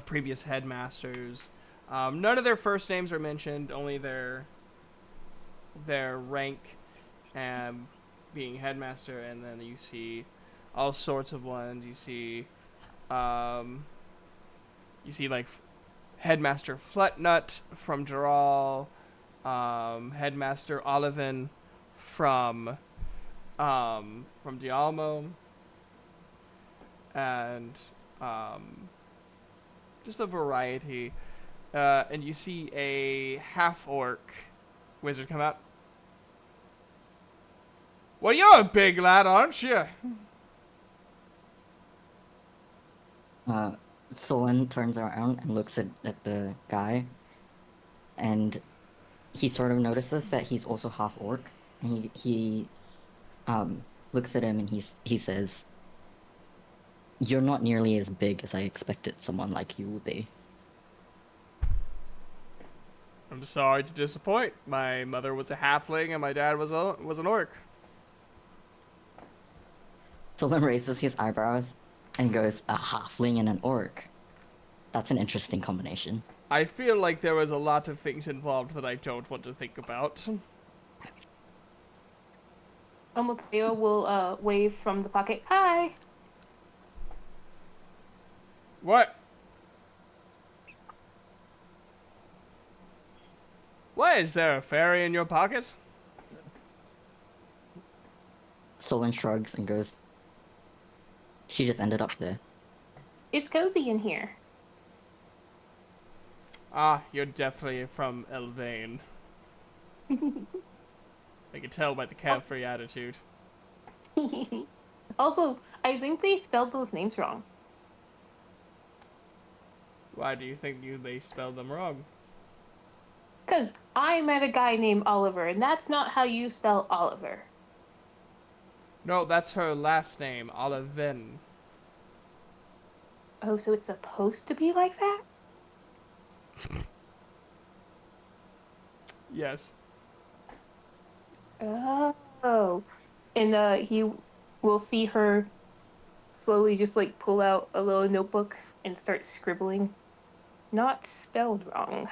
previous headmasters. None of their first names are mentioned. Only their rank, being headmaster, and then you see all sorts of ones. You see like Headmaster Flutnut from Dural, Headmaster Oliven from Dialmo, and just a variety. And you see a half-orc wizard come out. Well, you're a big lad, aren't you? Solon turns around and looks at the guy, and he sort of notices that he's also half orc, and he looks at him and he says, "You're not nearly as big as I expected someone like you would be." I'm sorry to disappoint. My mother was a halfling and my dad was an orc. Solon raises his eyebrows and goes, "A halfling and an orc. That's an interesting combination." I feel like there was a lot of things involved that I don't want to think about. Amalthea will wave from the pocket. Hi. What? What, is there a fairy in your pocket? Solon shrugs and goes, "She just ended up there." It's cozy in here. Ah, you're definitely from Elvain. I can tell by the carefree attitude. Also, I think they spelled those names wrong. Why do you think they spelled them wrong? Because I met a guy named Oliver, and that's not how you spell Oliver. No, that's her last name, Olivin. Oh, so it's supposed to be like that? Yes. Oh. And he will see her slowly just like pull out a little notebook and start scribbling. Not spelled wrong.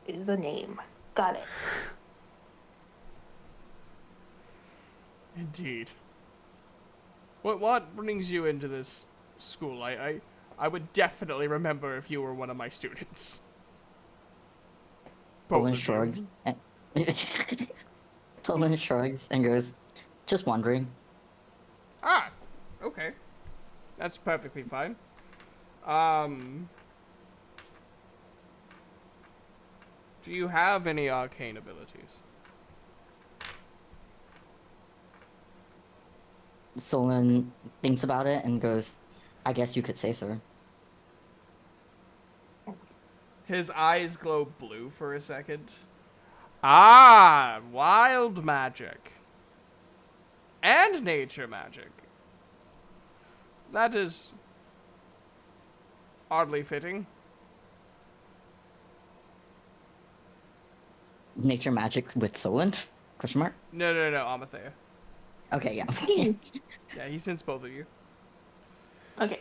Is a name. Got it. Indeed. What brings you into this school? I would definitely remember if you were one of my students. Both Solon of you. shrugs and Solon shrugs and goes, "Just wondering." Ah, okay. That's perfectly fine. Do you have any arcane abilities? Solon thinks about it and goes, "I guess you could say so." His eyes glow blue for a second. Ah, wild magic. And nature magic. That is oddly fitting. Nature magic with Solon? Question mark? No, Amathea. Okay, yeah. Yeah, he sends both of you. Okay.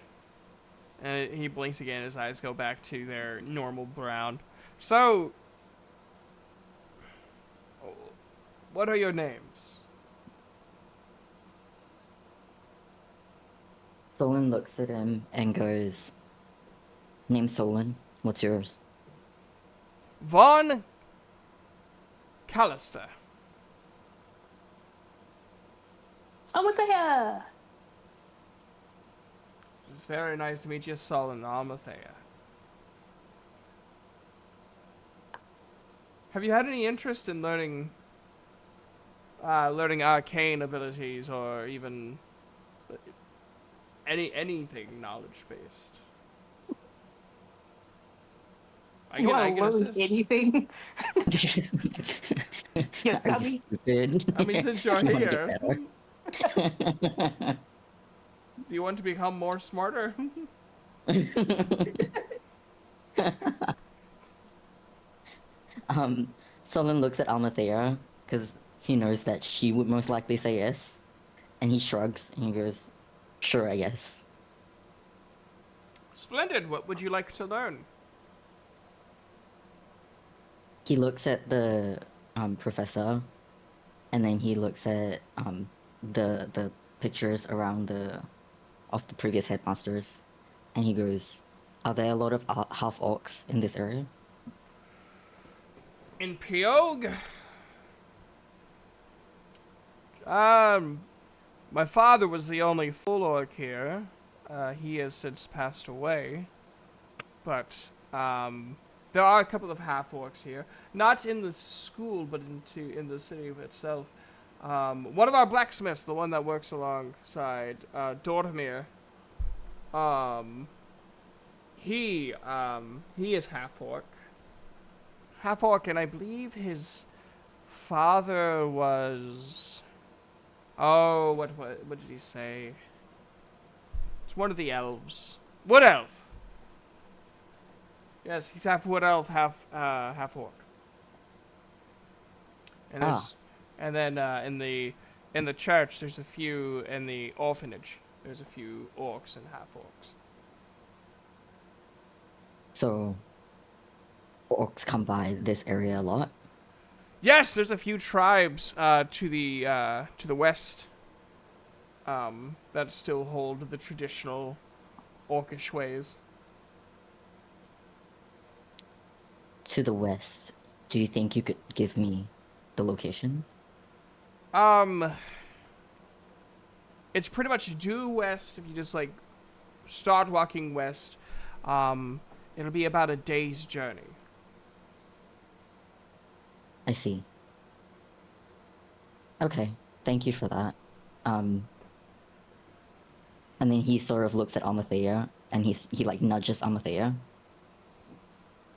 And he blinks again. His eyes go back to their normal brown. So, what are your names? Solon looks at him and goes, "Name's Solon. What's yours?" Von Callister. Alethea! It's very nice to meet you, Solon Alethea. Have you had any interest in learning arcane abilities or even anything knowledge based? I You can want to learn assist. anything? Yeah, Are I you mean, stupid? I mean, since you're You wanna get here, better. do you want to become more smarter? Solon looks at Almathea because he knows that she would most likely say yes, and he shrugs and he goes, "Sure, I guess." Splendid. What would you like to learn? He looks at the professor, and then he looks at the pictures around the of the previous headmasters, and he goes, "Are there a lot of half orcs in this area?" In Pyog? My father was the only full orc here. He has since passed away. But, there are a couple of half orcs here. Not in the school, but in the city itself. One of our blacksmiths, the one that works alongside, Dormir, he is half orc. Half orc, and I believe his father was. Oh, what did he say? It's one of the elves. Wood elf. Yes, he's half wood elf, half orc. And there's, and then in the church there's a few, in the orphanage there's a few orcs and half orcs. So, orcs come by this area a lot. Yes, there's a few tribes to the west that still hold the traditional orcish ways. To the west, do you think you could give me the location? It's pretty much due west. If you just like start walking west, it'll be about a day's journey. I see. Okay, thank you for that. And then he sort of looks at Amathea, and he like nudges Amathea.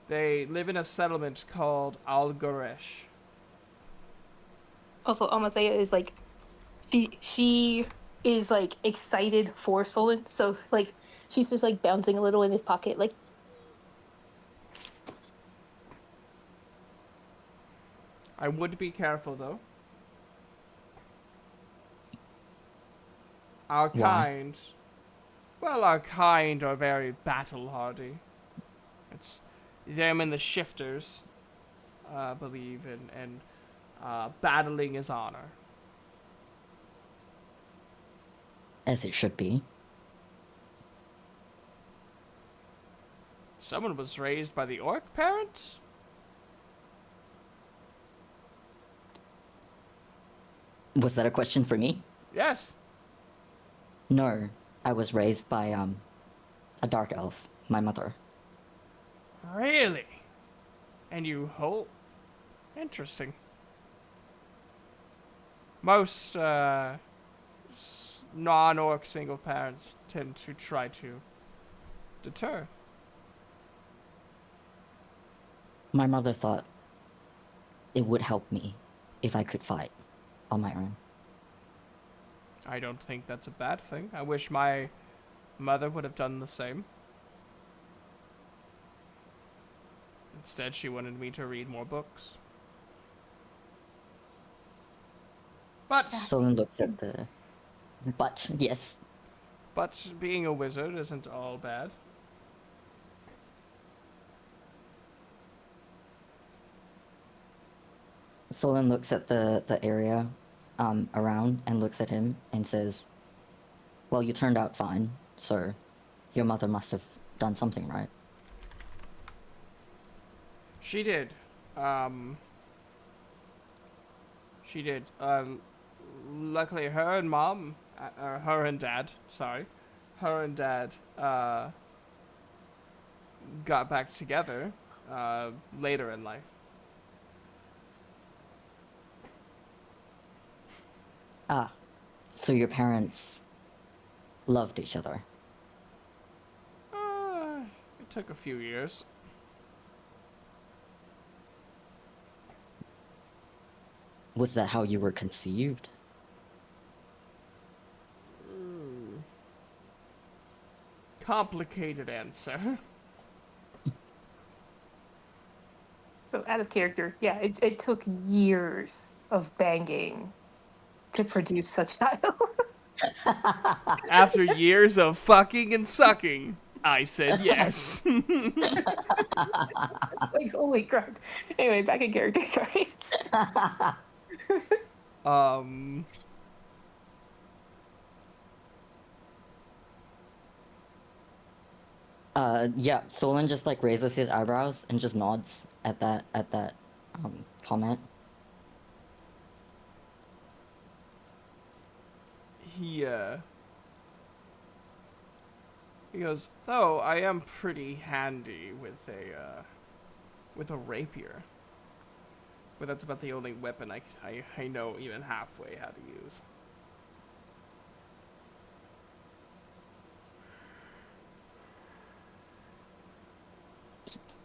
They live in a settlement called Algoresh. also, Alethea is like, she is like excited for Solon, so like she's just like bouncing a little in his pocket, like. I would be careful though. Our Why? kind, well, our kind are very battle hardy. It's them and the shifters, believe in battling is honor. As it should be. Someone was raised by the orc parents? Was that a question for me? Yes. No, I was raised by a dark elf, my mother. Really? And you hold? Interesting. Most non-orc single parents tend to try to deter. My mother thought it would help me if I could fight on my own. I don't think that's a bad thing. I wish my mother would have done the same. Instead, she wanted me to read more books. But Solon looks at the... But, yes. being a wizard isn't all bad. Solon looks at the area around and looks at him and says, "Well, you turned out fine, so your mother must have done something right." She did. She did. Luckily, her and mom, her and dad, sorry, her and dad, got back together, later in life. Ah, so your parents loved each other. It took a few years. Was that how you were conceived? Complicated answer. So out of character, yeah, it took years of banging to produce such child. After years of fucking and sucking, I said yes. Like, holy crap. Anyway, back in character, sorry. um, Yeah, Solon just like raises his eyebrows and just nods at that comment. he, he goes, though I am pretty handy with a rapier. But that's about the only weapon I know even halfway how to use.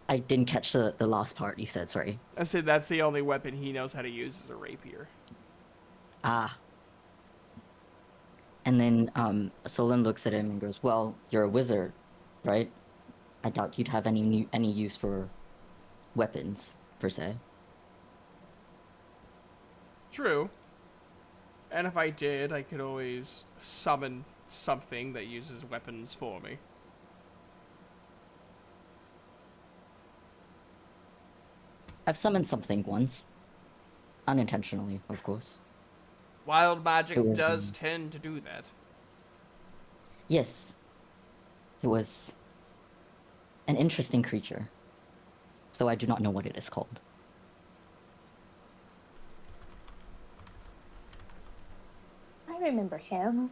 I didn't catch the last part you said, sorry. I said that's the only weapon he knows how to use is a rapier. Ah. And then Solon looks at him and goes, "Well, you're a wizard, right? I doubt you'd have any use for weapons per se." True. And if I did, I could always summon something that uses weapons for me. I've summoned something once, unintentionally, of course. Wild magic It was, does tend to do that. Yes, it was an interesting creature, though I do not know what it is called. I remember him.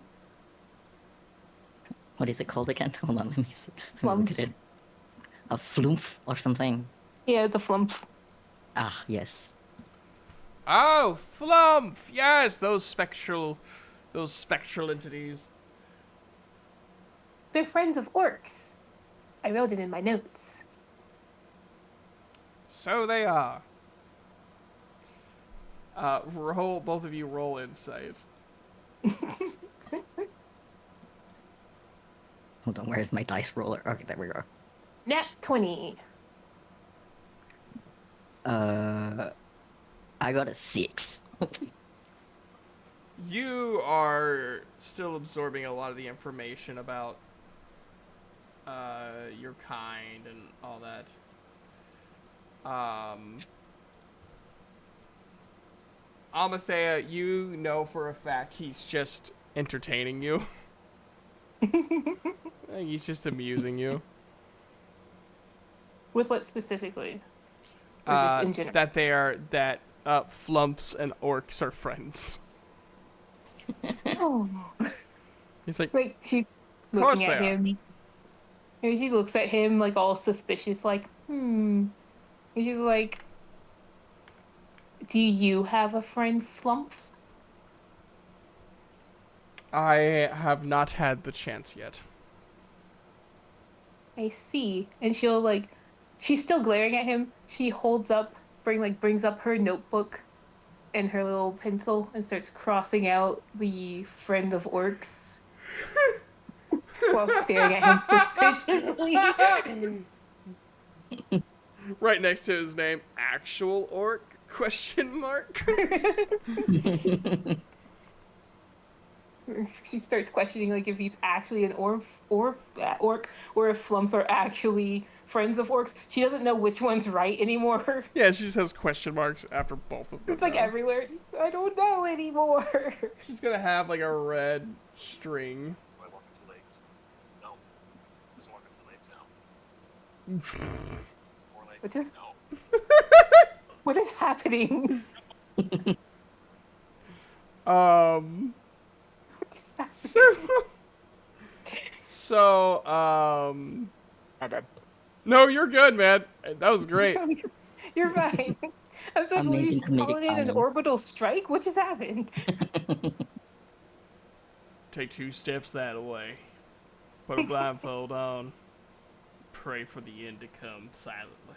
What is it called again? Hold on, let me see. Let me look at Flumps. it. A floof or something? Yeah, it's a flump. Ah, yes. Oh, Flump! Yes, those spectral entities. They're friends of orcs. I wrote it in my notes. So they are. Both of you roll insight. Hold on, where's my dice roller? Okay, there we go. Nat 20. I got a 6. You are still absorbing a lot of the information about your kind and all that. Amathea, you know for a fact he's just entertaining you. He's just amusing you. With what specifically? Or just in general? That flumps and orcs are friends. Oh. He's like, Like, she's course looking at they are. him. And she looks at him, like, all suspicious, like, And she's like, do you have a friend, Flumps? I have not had the chance yet. I see. And she'll, like, she's still glaring at him. She holds up, brings up her notebook and her little pencil and starts crossing out the friend of orcs while staring at him suspiciously. Right next to his name, actual orc? Question mark. She starts questioning like if he's actually an orc, or if flumps are actually friends of orcs. She doesn't know which one's right anymore. Yeah, she just has question marks after both of them It's like now. everywhere. Just, I don't know anymore. She's gonna have like a red string. Do I walk into legs? No. Doesn't walk into legs now. 4 legs? What is No. what is happening? Um. What is happening? So. My bad. No, you're good, man. That was great. You're fine. I was like, I'm were you making comedic calling it an timing. orbital strike? What just happened? Take 2 steps that way. Put a blindfold on. Pray for the end to come silently.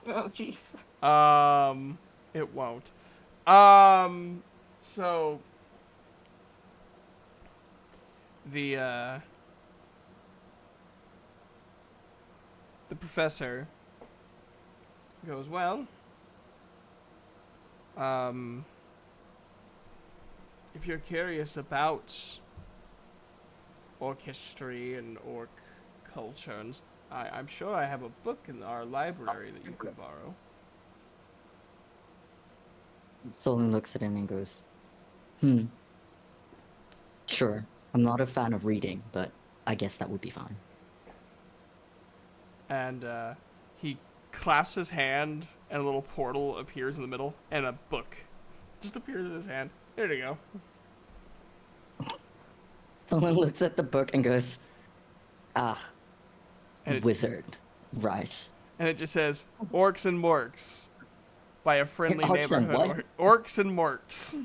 Oh, jeez. It won't. So the professor goes, well, if you're curious about orc history and orc culture, and I'm sure I have a book in our library that you can borrow. Solon looks at him and goes, Sure. I'm not a fan of reading, but I guess that would be fine. And he claps his hand, and a little portal appears in the middle, and a book just appears in his hand. There you go. Solon looks at the book and goes, Ah, And it, wizard. Right. and it just says, Orcs and Morks, by a friendly Orcs and neighborhood. Orcs and Morks.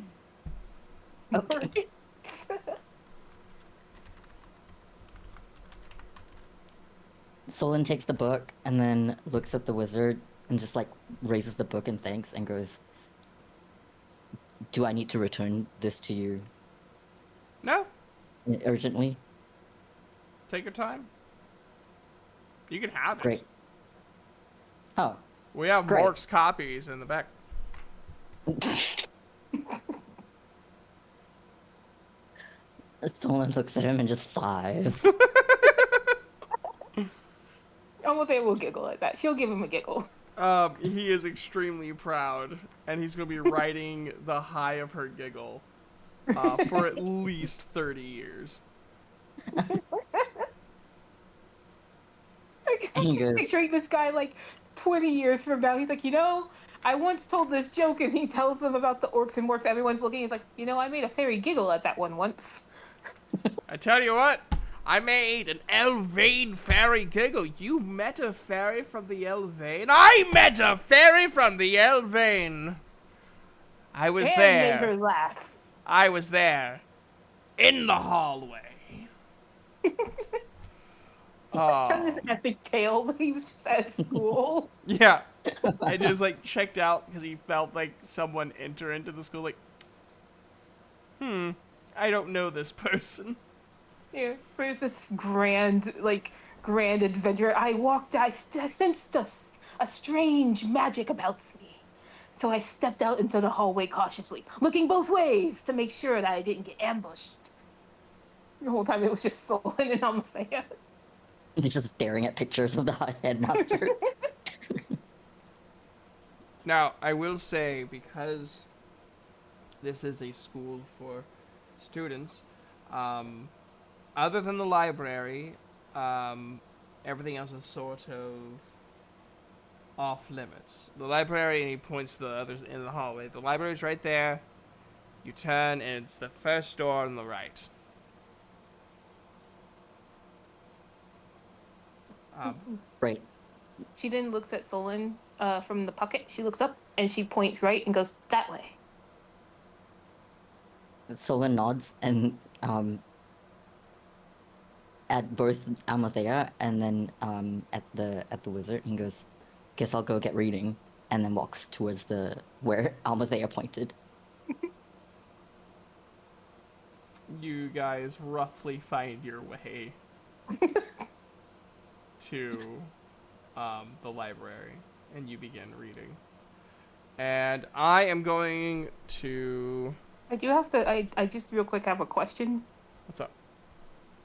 Okay. Solon takes the book and then looks at the wizard and just like raises the book in thanks and goes, Do I need to return this to you No, urgently? take your time. You can have it. Great. Oh. We have Great. Morks copies in the back. Solon looks at him and just sighs. Almothea will giggle at that. She'll give him a giggle. He is extremely proud, and he's going to be riding the high of her giggle for at least 30 years. I can He just goes- picturing this guy like 20 years from now. He's like, I once told this joke, and he tells them about the orcs and morks. Everyone's looking. He's like, I made a fairy giggle at that one once. I tell you what, I made an Elvain fairy giggle. You met a fairy from the Elvain? I met a fairy from the Elvain. I was And there. made her laugh. I was there. In the hallway. Telling this epic tale when he was just at school. Yeah. I just like checked out because he felt like someone enter into the school like, I don't know this person. Yeah, but it's this grand adventure. I sensed a strange magic about me. So I stepped out into the hallway cautiously, looking both ways to make sure that I didn't get ambushed. The whole time it was just Solon and Almathea. He's just staring at pictures of the headmaster. Now, I will say, because this is a school for students, other than the library, everything else is sort of off limits. The library, and he points to the others in the hallway. The library's right there. You turn, and it's the first door on the right. Right. She then looks at Solon from the pocket. She looks up and she points right and goes, that way. Solon nods and at both Amathea and then at the wizard, he goes, "Guess I'll go get reading," and then walks towards the where Amathea pointed. You guys roughly find your way to the library, and you begin reading. And I am going to I do have to. I just real quick have a question. What's up?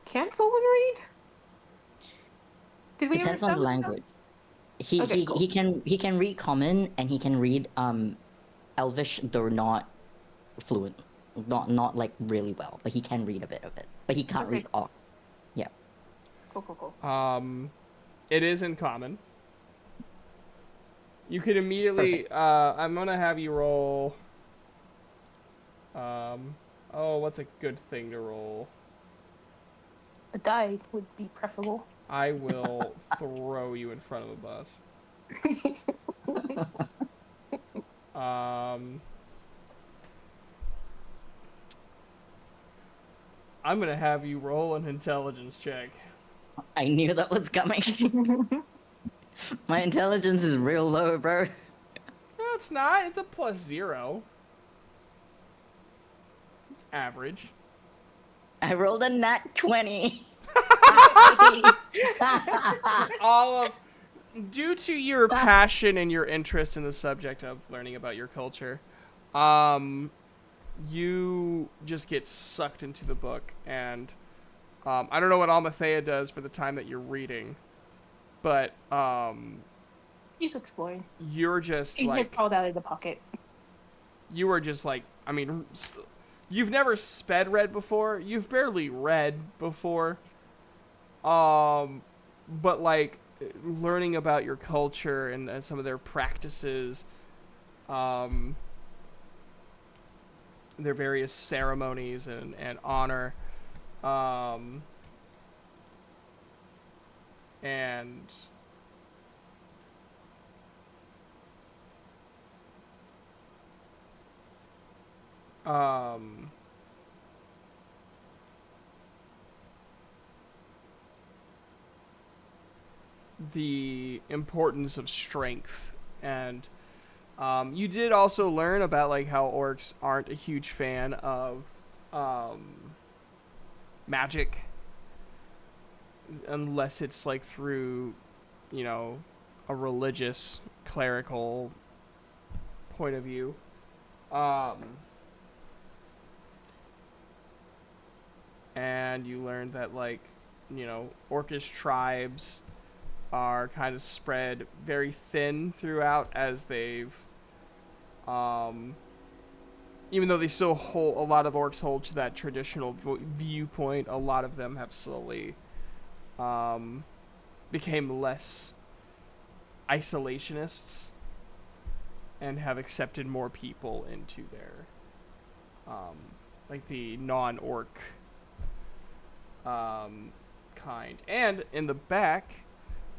Can Solon read? Did we ever Depends on the establish that? language. He Okay, he cool. he can read Common and he can read Elvish, though not fluent, not like really well, but he can read a bit of it. But he can't Okay. read all. Yeah. Cool. It is in common. You could immediately. Perfect. I'm gonna have you roll. What's a good thing to roll? A die would be preferable. I will throw you in front of a bus. I'm gonna have you roll an intelligence check. I knew that was coming. My intelligence is real low, bro. No, it's not. It's a +0. It's average. I rolled a nat 20. Due to your passion and your interest in the subject of learning about your culture, you just get sucked into the book, and I don't know what Almathea does for the time that you're reading, but He's exploring. you're just He like just crawled out of the pocket. you are just like, I mean, you've never sped read before. You've barely read before. But like learning about your culture and some of their practices, their various ceremonies and honor, and the importance of strength. And you did also learn about like how orcs aren't a huge fan of magic unless it's like through, you know, a religious clerical point of view. And you learned that, like, you know, orcish tribes are kind of spread very thin throughout, as they've even though they still hold, a lot of orcs hold to that traditional viewpoint, a lot of them have slowly became less isolationists and have accepted more people into their like the non-orc kind. And in the back,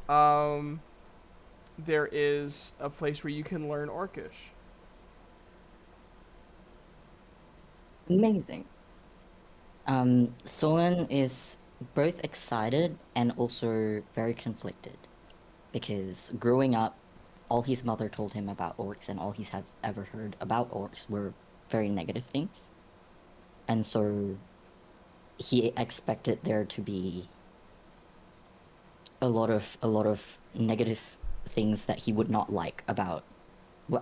there is a place where you can learn Orcish. Amazing. Solon is both excited and also very conflicted because growing up, all his mother told him about orcs and all he's have ever heard about orcs were very negative things. And so he expected there to be a lot of negative things that he would not like about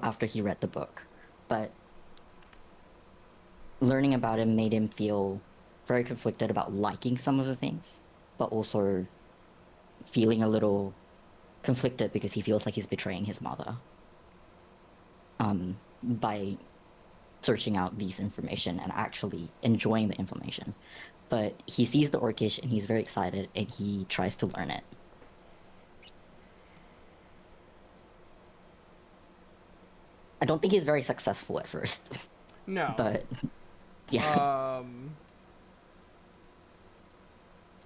after he read the book. But learning about him made him feel very conflicted about liking some of the things, but also feeling a little conflicted because he feels like he's betraying his mother by searching out these information and actually enjoying the information. But he sees the Orcish and he's very excited and he tries to learn it. I don't think he's very successful at first. No. But yeah.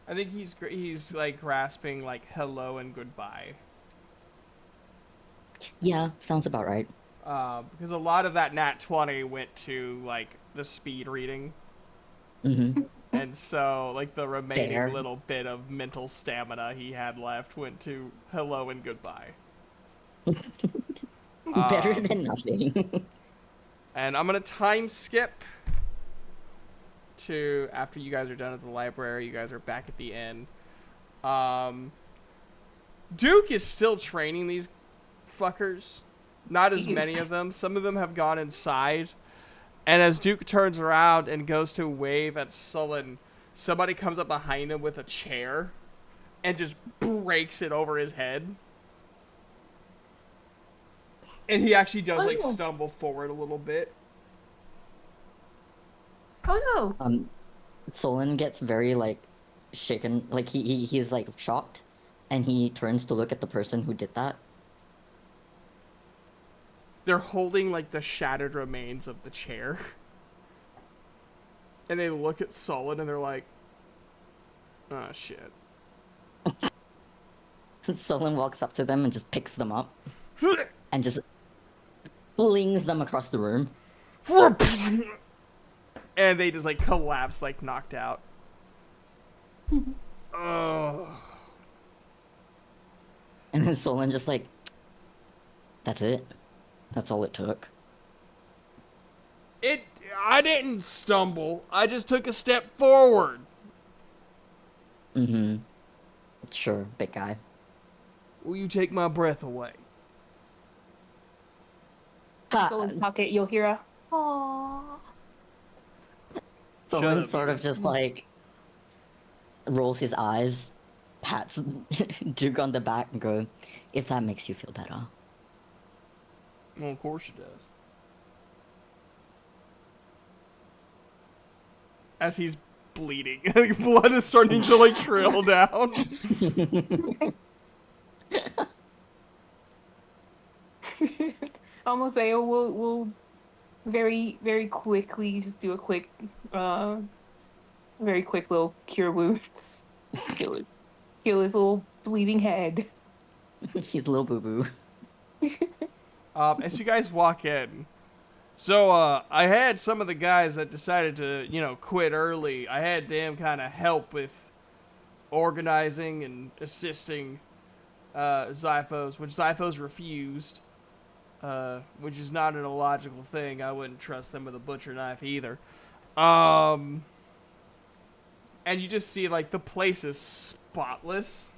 I think he's like grasping like hello and goodbye. Yeah, sounds about right. Because a lot of that nat 20 went to like the speed reading. Mm-hmm. And so like the remaining Fair. little bit of mental stamina he had left went to hello and goodbye. Better than nothing. And I'm gonna time skip to after you guys are done at the library. You guys are back at the inn. Duke is still training these fuckers. Not as many of them. Some of them have gone inside, And as Duke turns around and goes to wave at Sullen, somebody comes up behind him with a chair and just breaks it over his head. And he actually does, like, Oh. stumble forward a little bit. Oh no. Solon gets very like shaken, like he's like shocked, and he turns to look at the person who did that. They're holding, like, the shattered remains of the chair. And they look at Sullen and they're like, oh, shit. Solon walks up to them and just picks them up and just flings them across the room. And they just, like, collapse, like, knocked out. Oh. And then Solon just like, that's it. That's all it took. I didn't stumble. I just took a step forward. Mm-hmm. Sure, big guy. Will you take my breath away? Someone's pocket, you'll hear a aww. Solon up, sort of just like rolls his eyes, pats Duke on the back, and goes, "If that makes you feel better." Well, of course it does. As he's bleeding, blood is starting to, like, trail down. Almothea will very, very quickly just do a quick, very quick little cure wounds. Heal his little bleeding head. He's little boo boo. As you guys walk in, so I had some of the guys that decided to, quit early. I had them kind of help with organizing and assisting Zyphos, which Zyphos refused, which is not an illogical thing. I wouldn't trust them with a butcher knife either. And you just see, like, the place is spotless.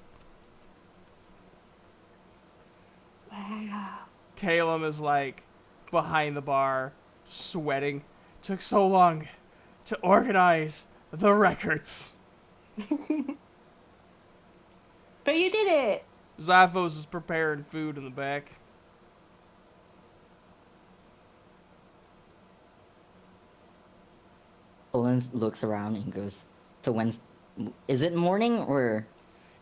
Wow. Caleb is, like, behind the bar, sweating. Took so long to organize the records. But you did it! Zyphos is preparing food in the back. Solon looks around and goes, "So when's? Is it morning or?"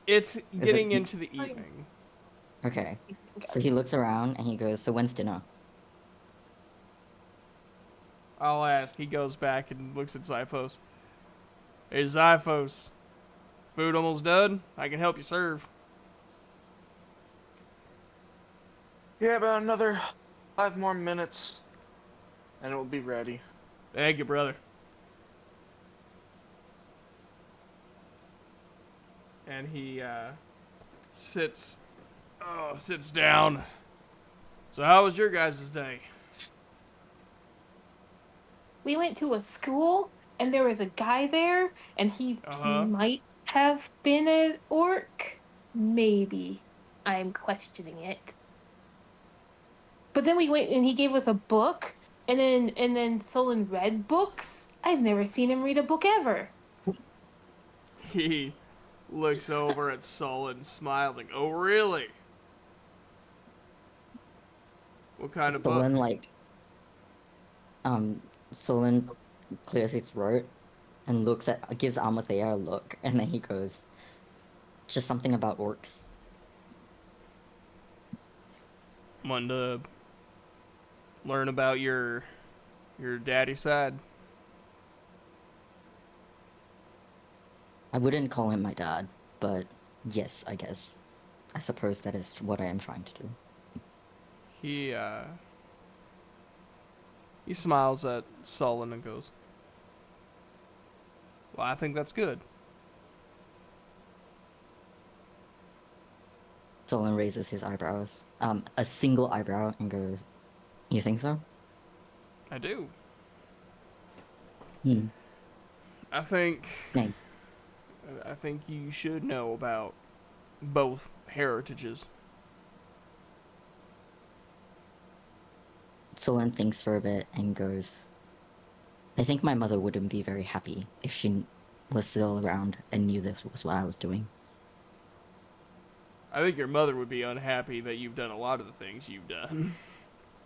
It's getting it- into the evening. Okay. So he looks around and he goes, "So when's dinner?" I'll ask. He goes back and looks at Zyphos. Hey, Zyphos. Food almost done? I can help you serve. Yeah, about another 5 more minutes, and it will be ready. Thank you, brother. And he sits down. So how was your guys' day? We went to a school, and there was a guy there, and he Uh-huh. might have been an orc. Maybe. I'm questioning it. But then we went, and he gave us a book, and then Solon read books. I've never seen him read a book ever. He looks over at Sullen, smiling. Oh, really? What kind of book? Solon Solon clears his throat and gives Amathea a look, and then he goes, "Just something about orcs." Wanted to learn about your daddy side. I wouldn't call him my dad, but yes, I guess. I suppose that is what I am trying to do. He smiles at Sullen and goes, well, I think that's good. Solon raises his eyebrows, a single eyebrow, and goes, "You think so?" I do. Hmm. I think Name. you should know about both heritages. Solon thinks for a bit and goes, I think my mother wouldn't be very happy if she was still around and knew this was what I was doing. I think your mother would be unhappy that you've done a lot of the things you've done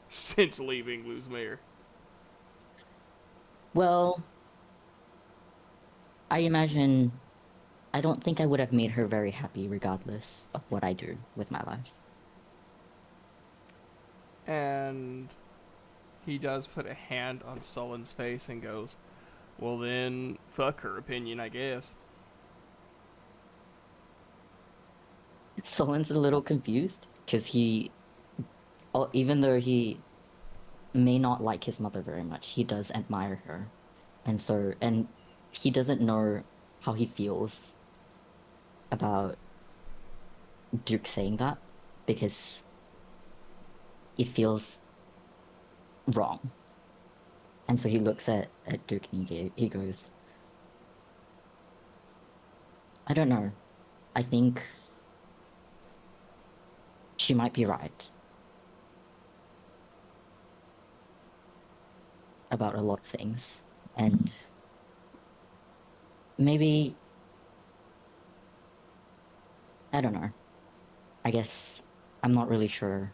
since leaving Luzmere. Well, I imagine I don't think I would have made her very happy regardless of what I do with my life. And he does put a hand on Sullen's face and goes, well then, fuck her opinion, I guess. Someone's a little confused because even though he may not like his mother very much, he does admire her. And he doesn't know how he feels about Duke saying that because it feels wrong. And so he looks at Duke and he goes, I don't know. I think she might be right about a lot of things. And maybe, I don't know. I guess I'm not really sure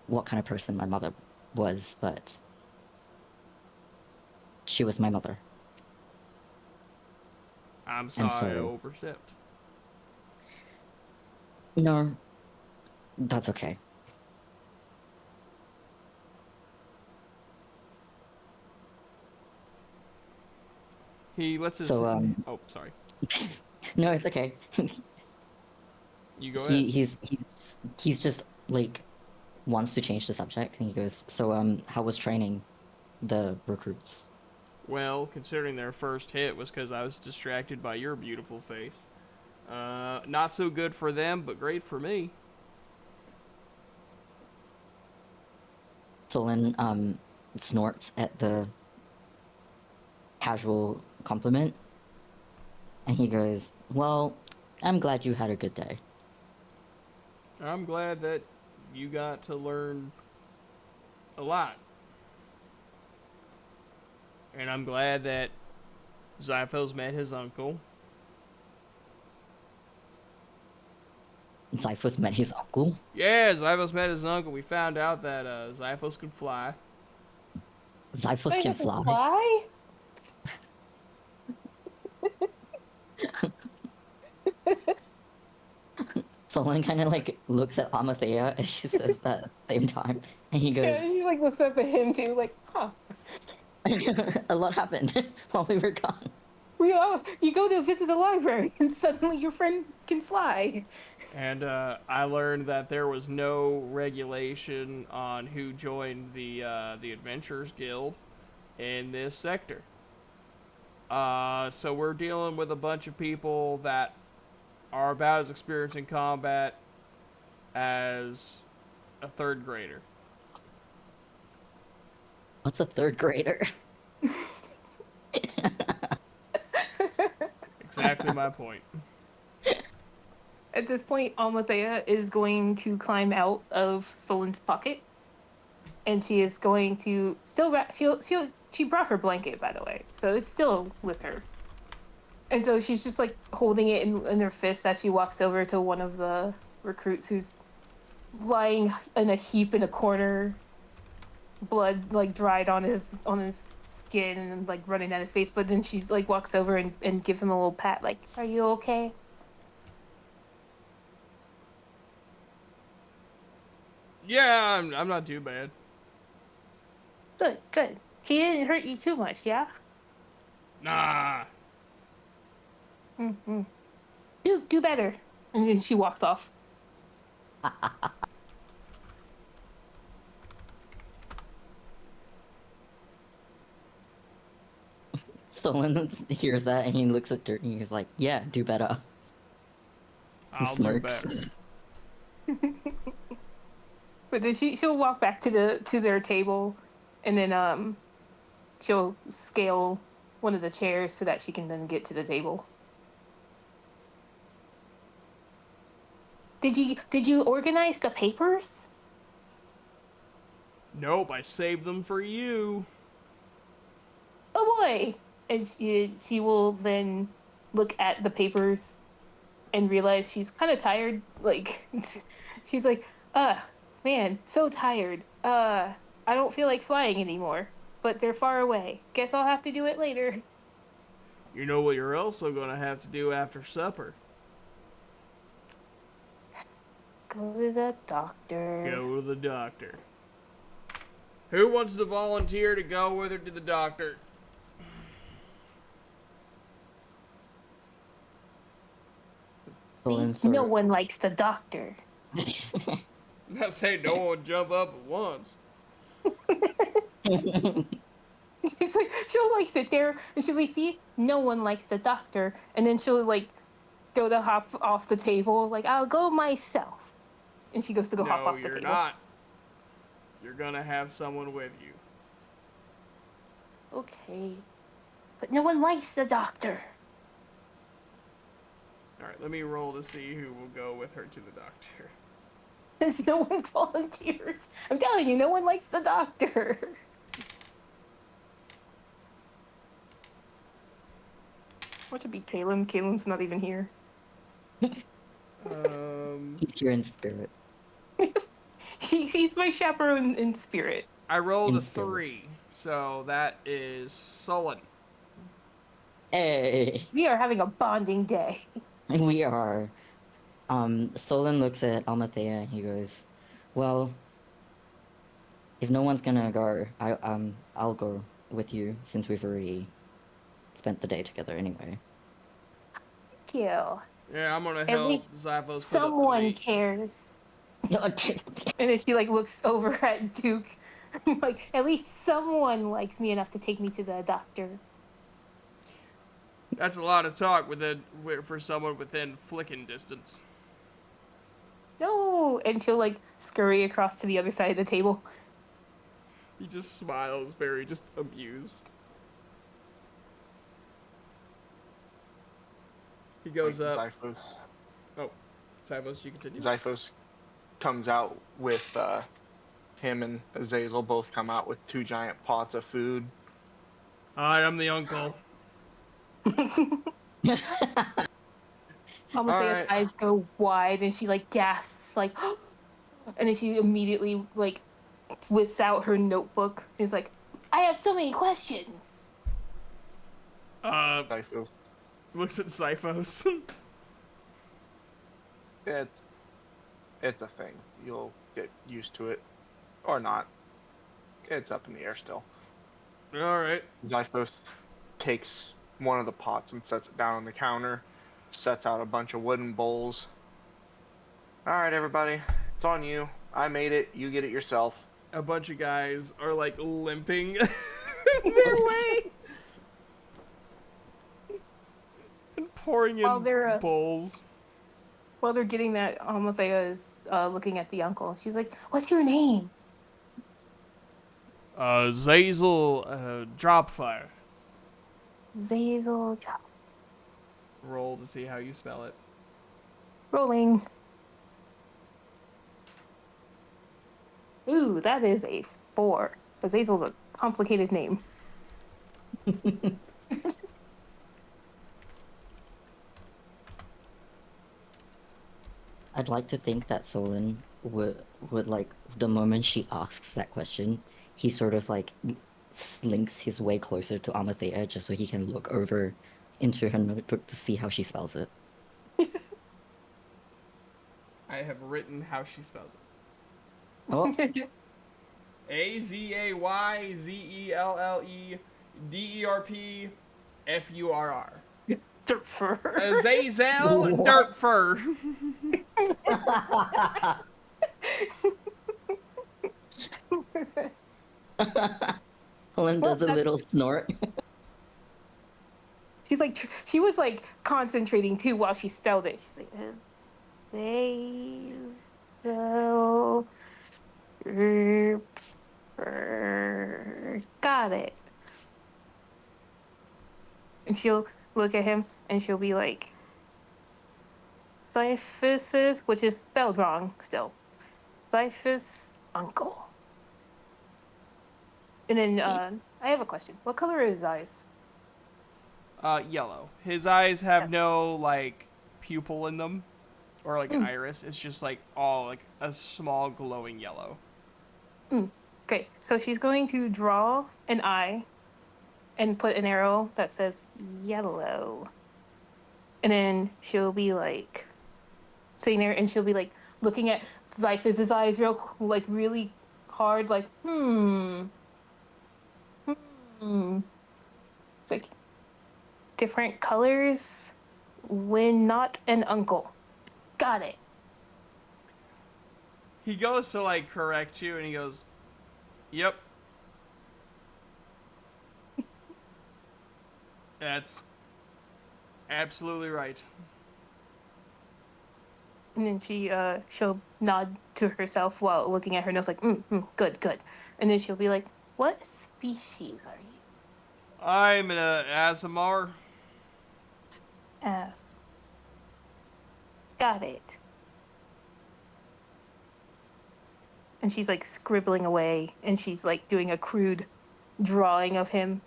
what kind of person my mother was, but she was my mother. I'm And sorry I so- overstepped. No, that's okay. He lets his... So, Oh, sorry. No, it's okay. You go ahead. He's just like wants to change the subject, and he goes, "So, how was training the recruits?" Well, considering their first hit was because I was distracted by your beautiful face. Not so good for them, but great for me. Solon snorts at the casual compliment, and he goes, "Well, I'm glad you had a good day." I'm glad that you got to learn a lot. And I'm glad that Zyphos met his uncle. Zyphos met his uncle. Yeah, Zyphos met his uncle. We found out that Zyphos can fly. Zyphos Wait, can that's a fly. fly? Solon kind of like looks at Amathea as she says that at the same time, and he Yeah, goes, he like looks up at him too, like, huh. "A lot happened while we were gone." You go to visit the library and suddenly your friend can fly. And I learned that there was no regulation on who joined the Adventurers Guild in this sector. So we're dealing with a bunch of people that are about as experienced in combat as a third grader. What's a third grader? Exactly my point. At this point, Almathea is going to climb out of Solon's pocket, and she is going to still she brought her blanket, by the way, so it's still with her. And so she's just like holding it in her fist as she walks over to one of the recruits who's lying in a heap in a corner, blood like dried on his skin and like running down his face. But then she's like walks over and gives him a little pat, like, "Are you okay?" Yeah, I'm not too bad. Good, good. He didn't hurt you too much, yeah? Nah. Mm-hmm. Do better. And then she walks off. Solon hears that and he looks at Dirt and he's like, "Yeah, do better." He I'll do smirks. better. But then she'll walk back to their table, and then she'll scale one of the chairs so that she can then get to the table. Did you organize the papers? Nope, I saved them for you. oh boy, and she will then look at the papers and realize she's kind of tired. Like she's like, man, so tired. I don't feel like flying anymore. But they're far away. Guess I'll have to do it later. You know what you're also gonna have to do after supper? Go to the doctor. Go to the doctor. Who wants to volunteer to go with her to the doctor? Solon See, no sort one likes the doctor. I'm not saying no one would jump up at once. She's like, she'll like sit there and she'll be, see, no one likes the doctor, and then she'll like go to hop off the table, like I'll go myself, and she goes to go hop No, off the you're table. not. You're gonna have someone with you. Okay, but no one likes the doctor. Alright, let me roll to see who will go with her to the doctor. Because no one volunteers. I'm telling you, no one likes the doctor. What should be Caleb? Caleb's not even here. He's here in spirit. He's my chaperone in spirit. I rolled a In spirit. 3, so that is Sullen. Hey, We are having a bonding day. we are. Solon looks at Almathea and he goes, "Well, if no one's gonna go, I'll go with you since we've already spent the day together anyway." Thank you. Yeah, I'm gonna At help least Zyphos put up the someone meat. cares. And then she like looks over at Duke, like at least someone likes me enough to take me to the doctor. That's a lot of talk for someone within flicking distance. No, and she'll like scurry across to the other side of the table. He just smiles, very just amused. He goes up. Zyphos. Oh, Zyphos, you continue. Zyphos comes out with him and Azazel both come out with 2 giant pots of food. Hi, I'm the uncle. Amathea's Alright. eyes go wide and she like gasps like and then she immediately like whips out her notebook and is like, I have so many questions. Zyphos. Looks at Zyphos. It's a thing. You'll get used to it. Or not. It's up in the air still. Alright. Zyphos takes one of the pots and sets it down on the counter, sets out a bunch of wooden bowls. Alright, everybody, it's on you. I made it, you get it yourself. A bunch of guys are like limping their way. And pouring While in they're, bowls. While they're getting that, Amathea is looking at the uncle. She's like, what's your name? Zazel, Dropfire. Zazel. Roll to see how you spell it. Rolling. Ooh, that is a 4. Azazel's a complicated name. I'd like to think that Solon would like the moment she asks that question, he sort of like slinks his way closer to Amathea just so he can look over into her notebook to see how she spells it. I have written how she spells it. Oh, AZAYZELLEDERPFURR. Fur. Azazel Dirt Fur. Solon does a little snort. She's like, she was like concentrating too while she spelled it. She's like, Basil. Got it. And she'll look at him and she'll be like, Cyphus, which is spelled wrong still. Cyphus uncle. And then I have a question. What color is his eyes? Yellow. His eyes have Yeah. no like pupil in them, or like an Mm. iris. It's just like all like a small glowing yellow. Okay, so she's going to draw an eye and put an arrow that says yellow. And then she'll be like sitting there and she'll be like looking at Zyphus's eyes like really hard, like, hmm. It's like different colors when not an uncle. Got it. He goes to like correct you, and he goes, "Yep, that's absolutely right." And then she'll nod to herself while looking at her nose like, good, good. And then she'll be like, what species are you? I'm an Azamar. Ask. Got it. And she's like scribbling away and she's like doing a crude drawing of him.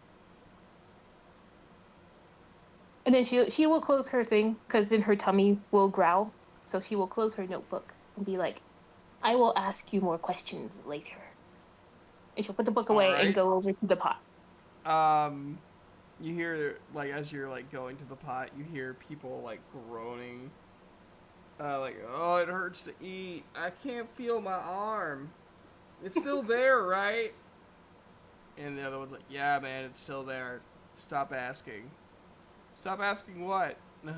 And then she will close her thing because then her tummy will growl. So she will close her notebook and be like, I will ask you more questions later. And she'll put the book All away and right. go over to the pot. You hear like as you're like going to the pot, you hear people like groaning. Like, oh, it hurts to eat. I can't feel my arm. It's still there, right? And the other one's like, yeah, man, it's still there. Stop asking. Stop asking what? Ugh.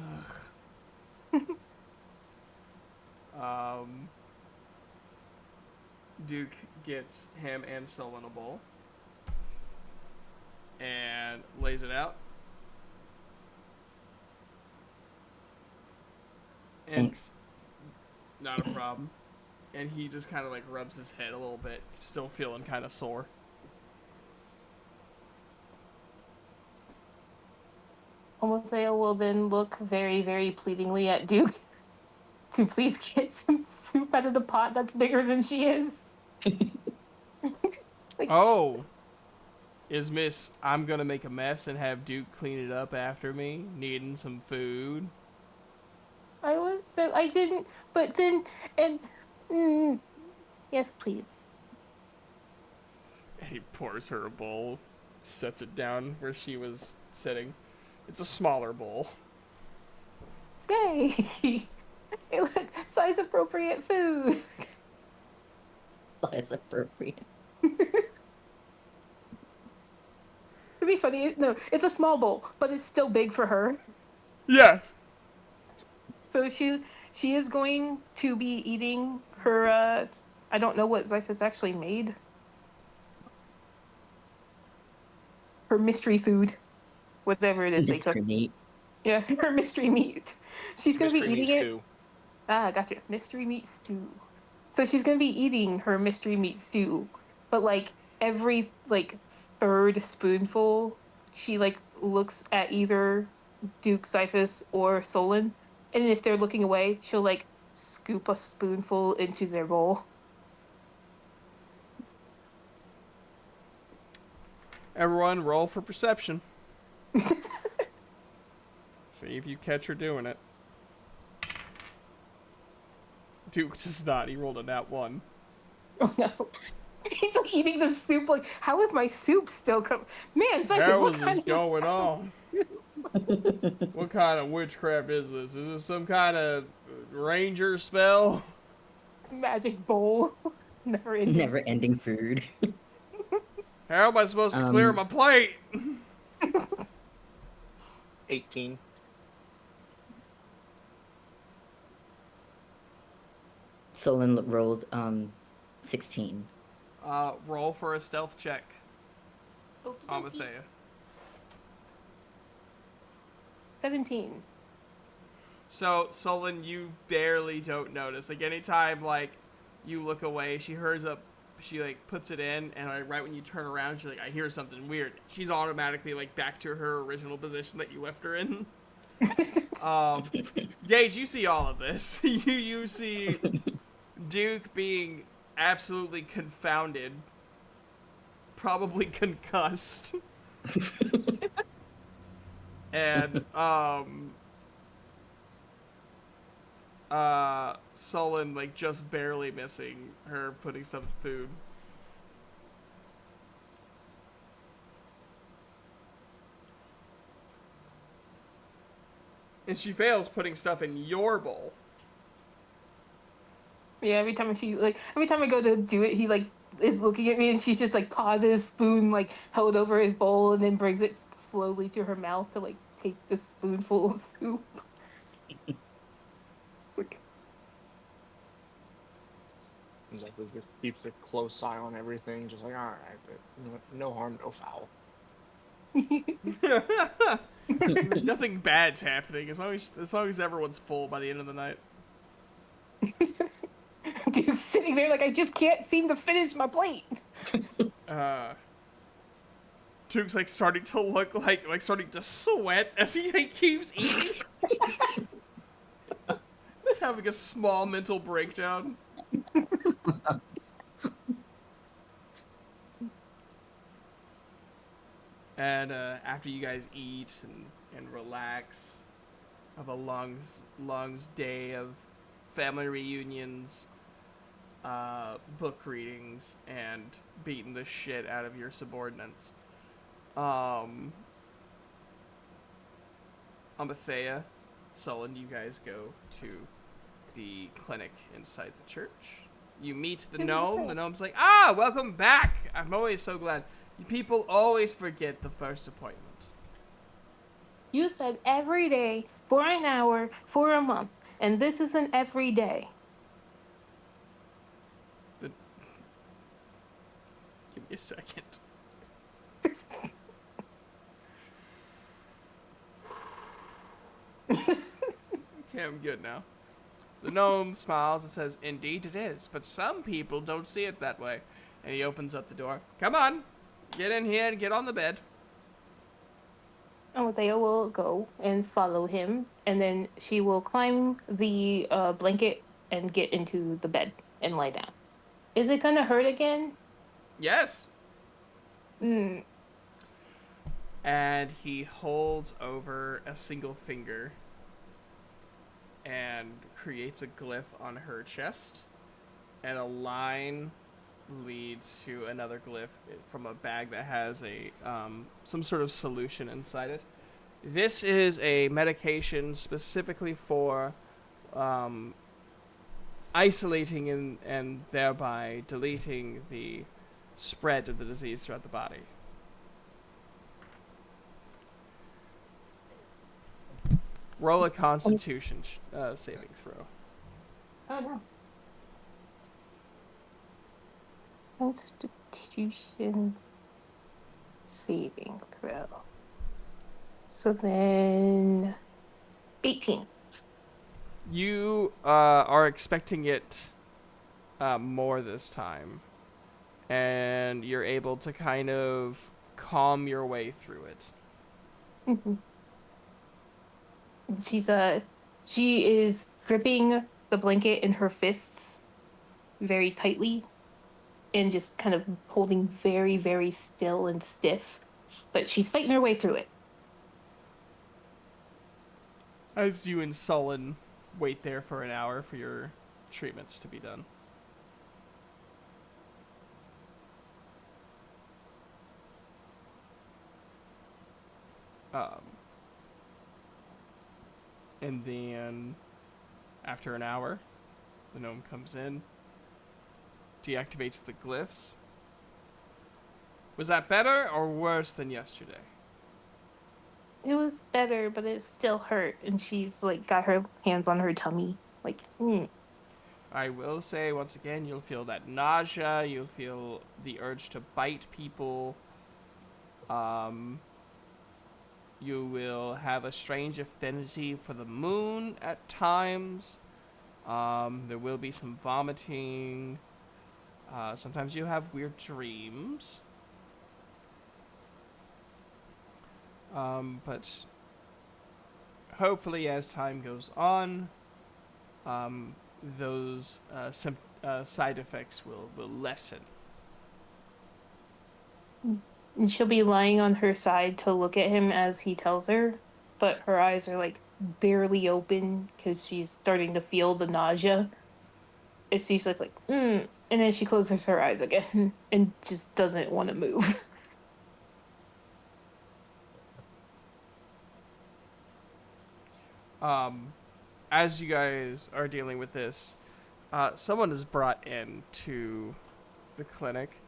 Duke gets him and Solon a bowl and lays it out. And Thanks. not a problem. And he just kind of like rubs his head a little bit, still feeling kind of sore. Omothea will then look very, very pleadingly at Duke to please get some soup out of the pot that's bigger than she is. Like, Oh, is Miss I'm gonna make a mess and have Duke clean it up after me, needing some food? I didn't, but then, and, mm, yes, please. And he pours her a bowl, sets it down where she was sitting. It's a smaller bowl. Yay! Hey, look, size appropriate food. That's appropriate. It'd be funny. No, it's a small bowl, but it's still big for her. Yes. So she is going to be eating her. I don't know what Zyphus actually made. Her mystery food, whatever it is they cook. Mr. Meat. Yeah, her mystery meat. She's gonna be Mystery eating meat it. stew. Ah, gotcha. Mystery meat stew. So she's gonna be eating her mystery meat stew, but like every like third spoonful, she like looks at either Duke, Zyphus, or Solon, and if they're looking away, she'll like scoop a spoonful into their bowl. Everyone, roll for perception. See if you catch her doing it. Duke does not. He rolled a nat 1. Oh no. He's like eating the soup. Like, how is my soup still coming? Man, Zyphus, How what is kind this of going on? What kind of witchcraft is this? Is this some kind of ranger spell? magic bowl? Never ending. Never ending food. How am I supposed to clear my plate? 18. Solon rolled 16. Roll for a stealth check, Okie dokie. Amathea. 17. So, Solon, you barely don't notice. Like, anytime, like, you look away, she hurries up, she, like, puts it in, and like, right when you turn around, she's like, I hear something weird. She's automatically, like, back to her original position that you left her in. Gage, you see all of this. you see Duke being absolutely confounded, probably concussed. And Sullen like just barely missing her putting some food. And she fails putting stuff in your bowl. Yeah, every time I go to do it, he like is looking at me and she's just like pauses, spoon like held over his bowl, and then brings it slowly to her mouth to like take the spoonful of soup. Like, Exactly. Just keeps a close eye on everything. Just like, all right, but no harm, no foul. Nothing bad's happening as long as everyone's full by the end of the night. Dude's sitting there like I just can't seem to finish my plate. Duke's like starting to look like starting to sweat as he like, keeps eating. Just having a small mental breakdown. And after you guys eat and relax, have a long day of family reunions, book readings, and beating the shit out of your subordinates. Amathea, Sullen, you guys go to the clinic inside the church. You meet the gnome. The gnome's like, welcome back. I'm always so glad. You people always forget the first appointment. You said every day for an hour for a month, and this isn't every day. But give me a second. Okay, I'm good now. The gnome smiles and says, "Indeed it is, but some people don't see it that way." And he opens up the door. "Come on, get in here and get on the bed." Amathea will go and follow him, and then she will climb the blanket and get into the bed and lie down. Is it gonna hurt again? Yes. Mm. And he holds over a single finger and creates a glyph on her chest, and a line leads to another glyph from a bag that has a some sort of solution inside it. This is a medication specifically for isolating and thereby deleting the spread of the disease throughout the body. Roll a Constitution saving throw. Oh no. Constitution saving throw. So then 18. You are expecting it more this time, and you're able to kind of calm your way through it. Mm-hmm. She is gripping the blanket in her fists very tightly and just kind of holding very, very still and stiff. But she's fighting her way through it. As you and Sullen wait there for an hour for your treatments to be done. And then, after an hour, the gnome comes in, deactivates the glyphs. Was that better or worse than yesterday? It was better, but it still hurt. And she's like got her hands on her tummy. Like, I will say, once again, you'll feel that nausea, you'll feel the urge to bite people. You will have a strange affinity for the moon at times. There will be some vomiting. Sometimes you have weird dreams. But hopefully as time goes on, those side effects will lessen. And she'll be lying on her side to look at him as he tells her, but her eyes are like barely open because she's starting to feel the nausea. And she's just like, mm. And then she closes her eyes again and just doesn't want to move. As you guys are dealing with this, someone is brought in to the clinic,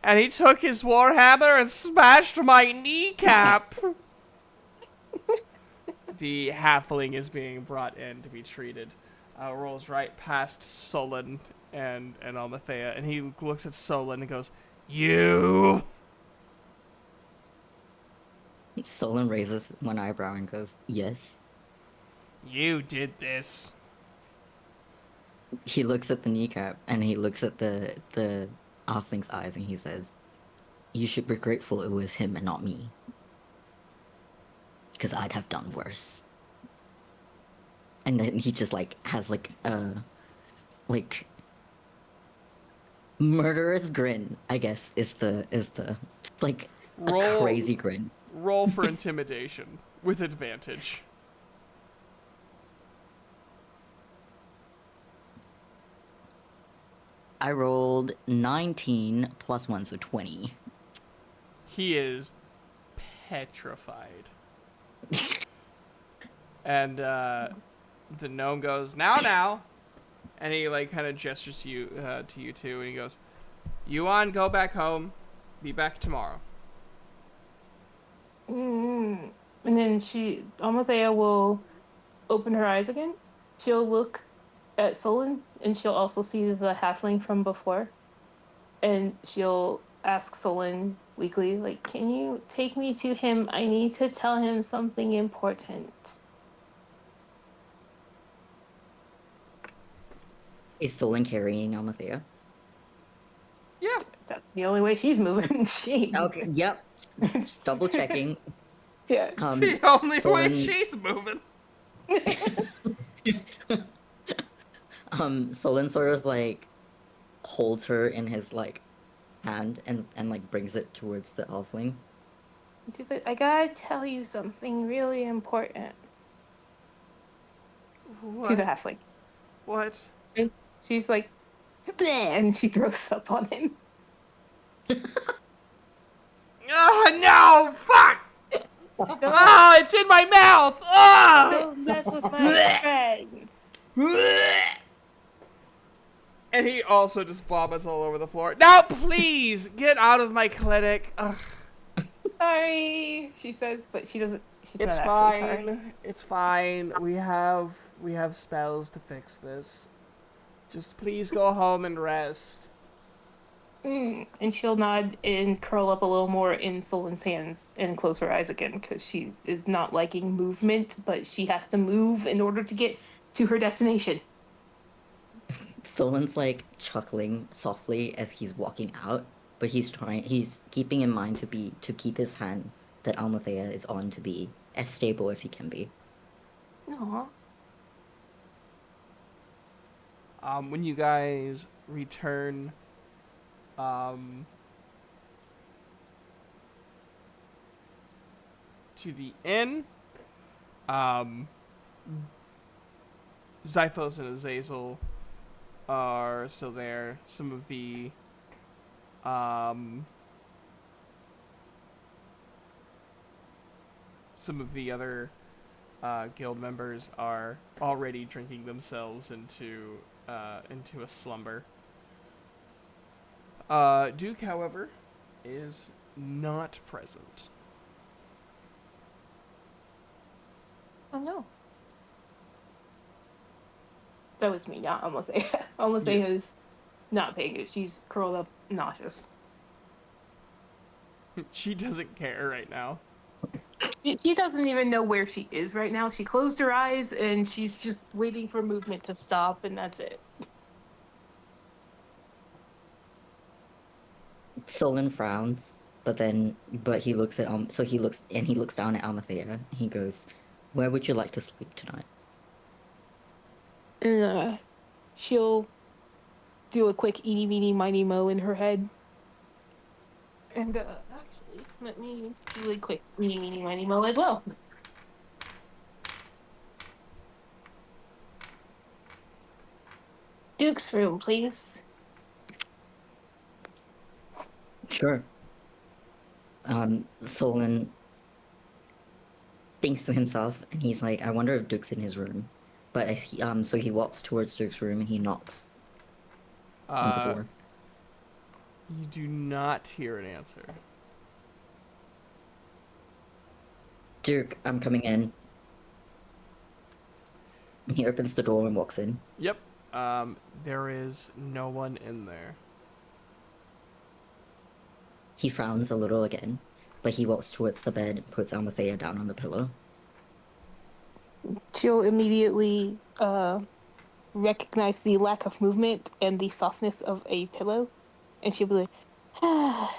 and he took his warhammer and smashed my kneecap. The halfling is being brought in to be treated. Rolls right past Solon and Almathea, and he looks at Solon and goes, "You." Solon raises one eyebrow and goes, "Yes." You did this. He looks at the kneecap and he looks at the halfling's eyes and he says, "You should be grateful it was him and not me, because I'd have done worse." And then he just like has like a like murderous grin, I guess is the just like a Roll- crazy grin. Roll for intimidation with advantage. I rolled 19 plus 1, so 20. He is petrified. And the gnome goes, now, and he like kind of gestures to you two, and he goes, "Yuan, go back home. Be back tomorrow." Mm. And then Amathea will open her eyes again. She'll look at Solon, and she'll also see the halfling from before. And she'll ask Solon weakly, like, "Can you take me to him? I need to tell him something important." Is Solon carrying Almathea? Yeah. That's the only way she's moving. She. Okay, yep. Just double checking. Yeah. It's the only way Solon- she's moving. Solon sort of like holds her in his like hand and like brings it towards the halfling. She's like, "I gotta tell you something really important." To the What? halfling. What? And she's like, "Bleh," and she throws up on him. Oh no! Fuck! Ah, it's in my mouth! Ah! Don't mess with my friends. And he also just vomits all over the floor. Now, please get out of my clinic. Ugh. Sorry, she says, but she doesn't. She's It's not actually sorry. fine. It's fine. We have spells to fix this. Just please go home and rest. And she'll nod and curl up a little more in Solon's hands and close her eyes again because she is not liking movement, but she has to move in order to get to her destination. Solon's like chuckling softly as he's walking out, but he's keeping in mind to keep his hand that Almathea is on to be as stable as he can be. Aww. When you guys return, to the inn, Zyphos and Azazel are still there. Some of the other guild members are already drinking themselves into a slumber. Duke, however, is not present. Oh no. That was me, not Almothea. Almothea Yes. is not paying it. She's curled up, nauseous. She doesn't care right now. She doesn't even know where she is right now. She closed her eyes and she's just waiting for movement to stop, and that's it. Solon frowns, but he looks at he looks down at Almathea. He goes, "Where would you like to sleep tonight?" And she'll do a quick eeny, meeny, miny, mo in her head. And Let me do a quick meeny, meeny, miny, mo as well. Duke's room, please. Sure. Solon thinks to himself, and he's like, "I wonder if Duke's in his room." But as so he walks towards Duke's room and he knocks on the door. You do not hear an answer. Duke, I'm coming in. And he opens the door and walks in. Yep. There is no one in there. He frowns a little again, but he walks towards the bed and puts Almathea down on the pillow. She'll immediately recognize the lack of movement and the softness of a pillow, and she'll be like,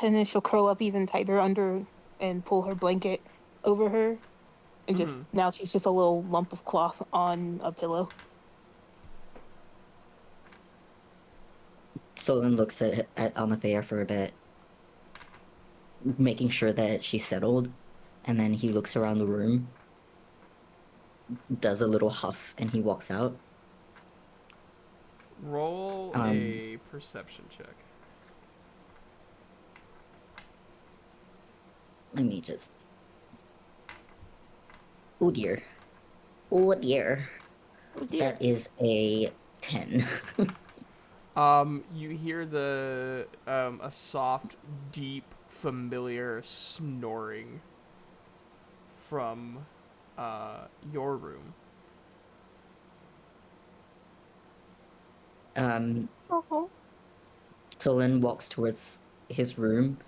and then she'll curl up even tighter under and pull her blanket over her, and just now she's just a little lump of cloth on a pillow. Solon looks at Almathea for a bit, making sure that she's settled, and then he looks around the room, does a little huff, and he walks out. Roll a perception check. Let me just... Oh dear. Oh dear. Oh dear. That is a 10. You hear a soft, deep, familiar snoring from your room. Oh. Solon walks towards his room,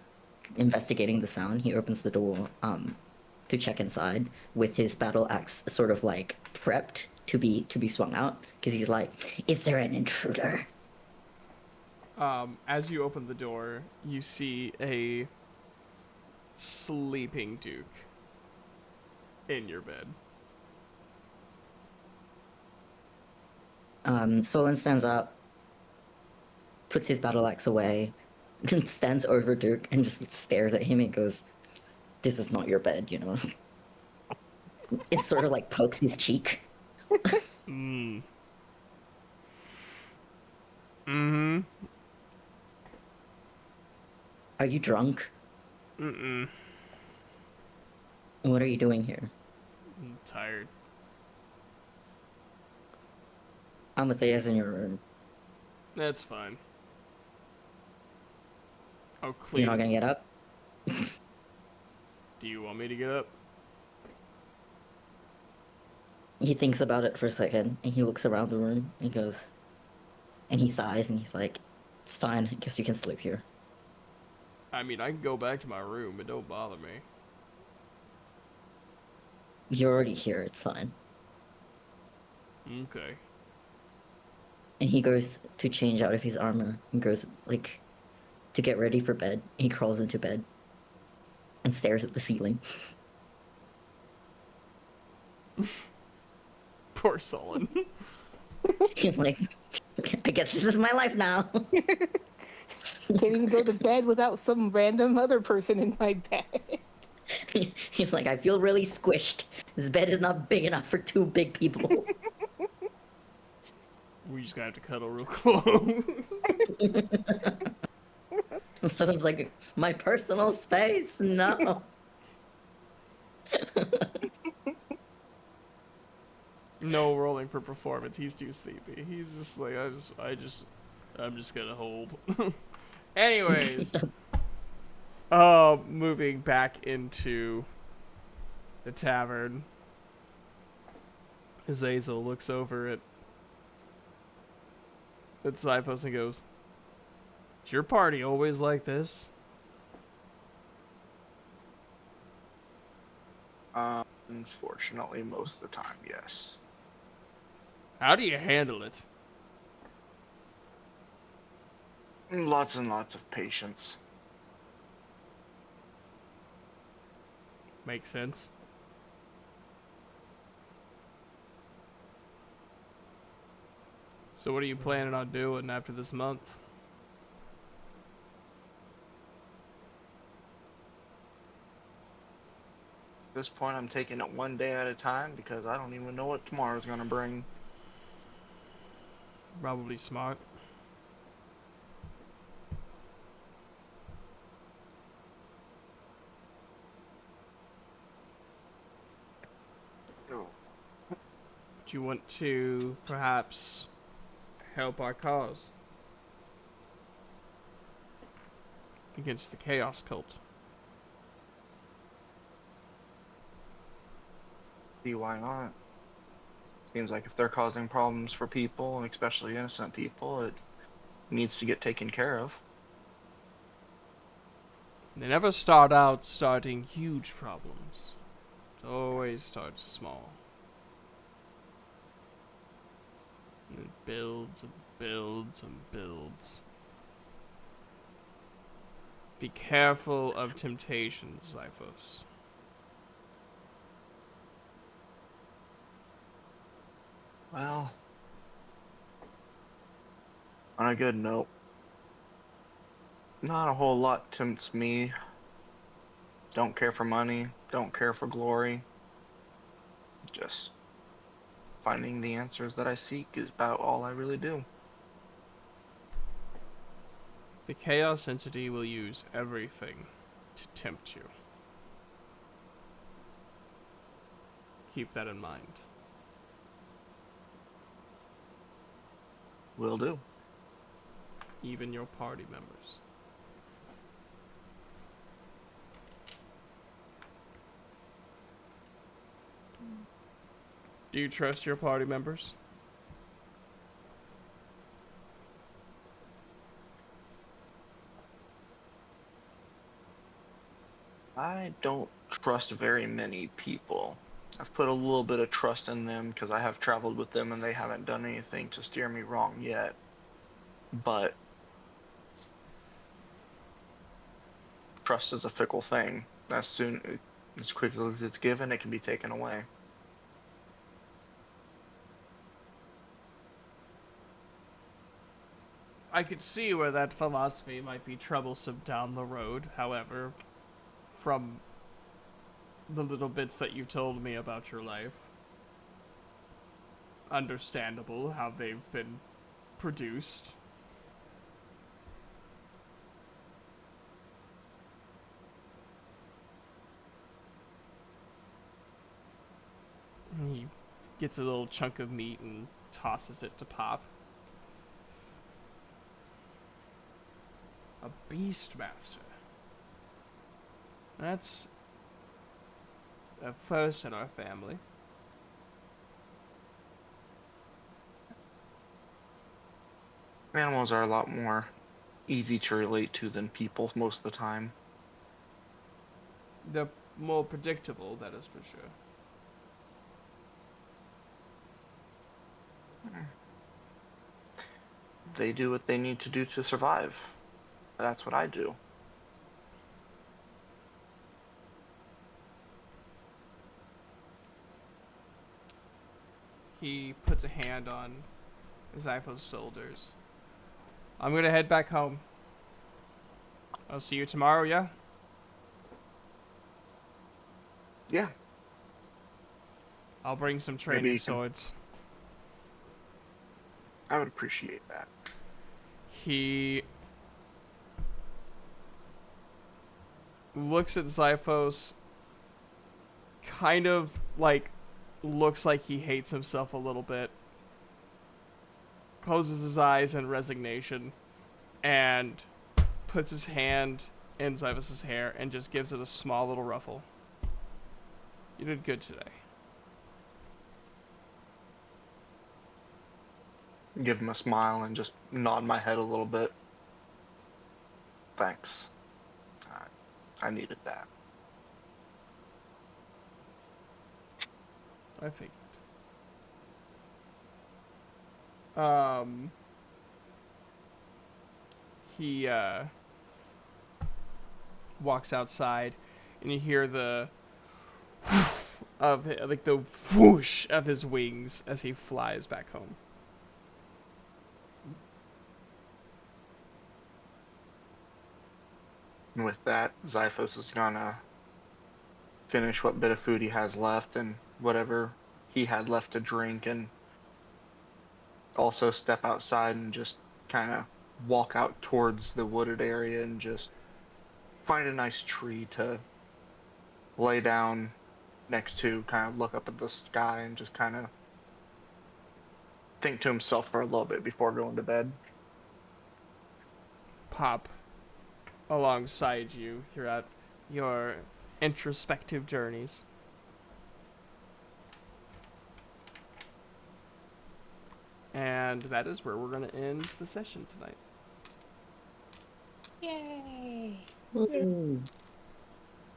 investigating the sound. He opens the door to check inside with his battle axe sort of like prepped to be swung out, because he's like, "Is there an intruder?" As you open the door, you see a sleeping Duke in your bed. Solon stands up, puts his battle axe away, stands over Duke and just stares at him and goes, "This is not your bed, you know." It sort of like pokes his cheek. Are you drunk? What are you doing here? I'm tired. Amathea's in your room. That's fine. I'll clean. You're not gonna get up? Do you want me to get up? He thinks about it for a second, and he looks around the room, and goes... And he sighs, and he's like, "It's fine, I guess you can sleep here." I mean, I can go back to my room. It don't bother me. You're already here, it's fine. Okay. And he goes to change out of his armor, and goes, like, to get ready for bed. He crawls into bed, and stares at the ceiling. Poor Solon. He's like, "I guess this is my life now." Can't even go to bed without some random other person in my bed. He's like, "I feel really squished. This bed is not big enough for two big people." We just gotta have to cuddle real close. Someone's like, "My personal space, no." No rolling for performance. He's too sleepy. He's just like, I'm just gonna hold. Anyways, moving back into the tavern, Azazel looks over at Zyphos and goes, "Is your party always like this?" Unfortunately, most of the time, yes. How do you handle it? Lots and lots of patience. Makes sense. So what are you planning on doing after this month? this point, I'm taking it one day at a time because I don't even know what tomorrow's gonna bring. Probably smart. Oh. Do you want to perhaps help our cause against the Chaos Cult? See why not? Seems like if they're causing problems for people, and especially innocent people, it needs to get taken care of. They never start out starting huge problems. It always starts small. And it builds and builds and builds. Be careful of temptations, Zyphos. Well, on a good note, not a whole lot tempts me. Don't care for money, don't care for glory. Just finding the answers that I seek is about all I really do. The Chaos Entity will use everything to tempt you. Keep that in mind. Will do. Even your party members. Do you trust your party members? I don't trust very many people. I've put a little bit of trust in them because I have traveled with them and they haven't done anything to steer me wrong yet. But trust is a fickle thing. As quickly as it's given, it can be taken away. I could see where that philosophy might be troublesome down the road. However, from the little bits that you told me about your life, understandable how they've been produced. He gets a little chunk of meat and tosses it to Pop. A Beastmaster. That's a first in our family. Animals are a lot more easy to relate to than people most of the time. They're more predictable, that is for sure. They do what they need to do to survive. That's what I do. He puts a hand on Zypho's shoulders. I'm gonna head back home. I'll see you tomorrow, yeah? Yeah, I'll bring some maybe training you can. swords. I would appreciate that. He looks at Zyphos, kind of like looks like he hates himself a little bit, closes his eyes in resignation, and puts his hand in Zyphos' hair and just gives it a small little ruffle. You did good today. Give him a smile and just nod my head a little bit. Thanks. I needed that. I figured. He walks outside, and you hear the of like the whoosh of his wings as he flies back home. And with that, Zyphos is gonna finish what bit of food he has left and whatever he had left to drink, and also step outside and just kind of walk out towards the wooded area and just find a nice tree to lay down next to, kind of look up at the sky and just kind of think to himself for a little bit before going to bed. Pop alongside you throughout your introspective journeys. And that is where we're going to end the session tonight. Yay! Woo.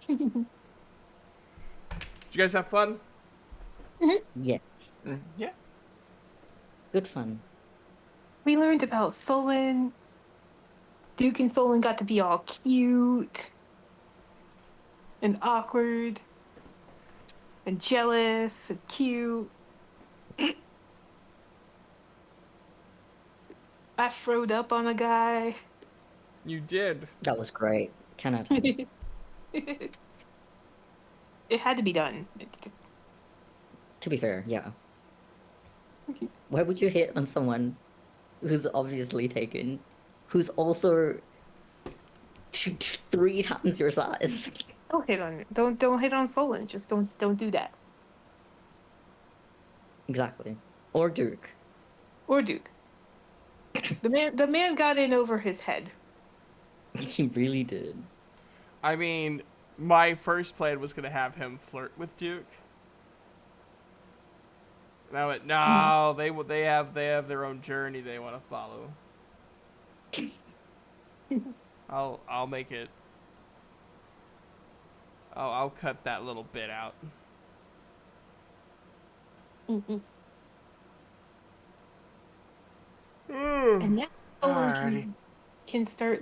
Did you guys have fun? Yes. Yeah. Good fun. We learned about Solon. Duke and Solon got to be all cute and awkward and jealous and cute. I throwed up on a guy. You did. That was great. 10 out of 10. It had to be done. To be fair, yeah. Why would you hit on someone who's obviously taken, who's also 3 times your size? Don't hit on it. Don't hit on Solon. Just don't do that. Exactly. Or Duke. Or Duke. The man got in over his head. He really did. I mean, my first plan was going to have him flirt with Duke. And I went, no, they have their own journey they want to follow. I'll make it. I'll cut that little bit out. Mm-hmm. And now Solon Alrighty. can start learning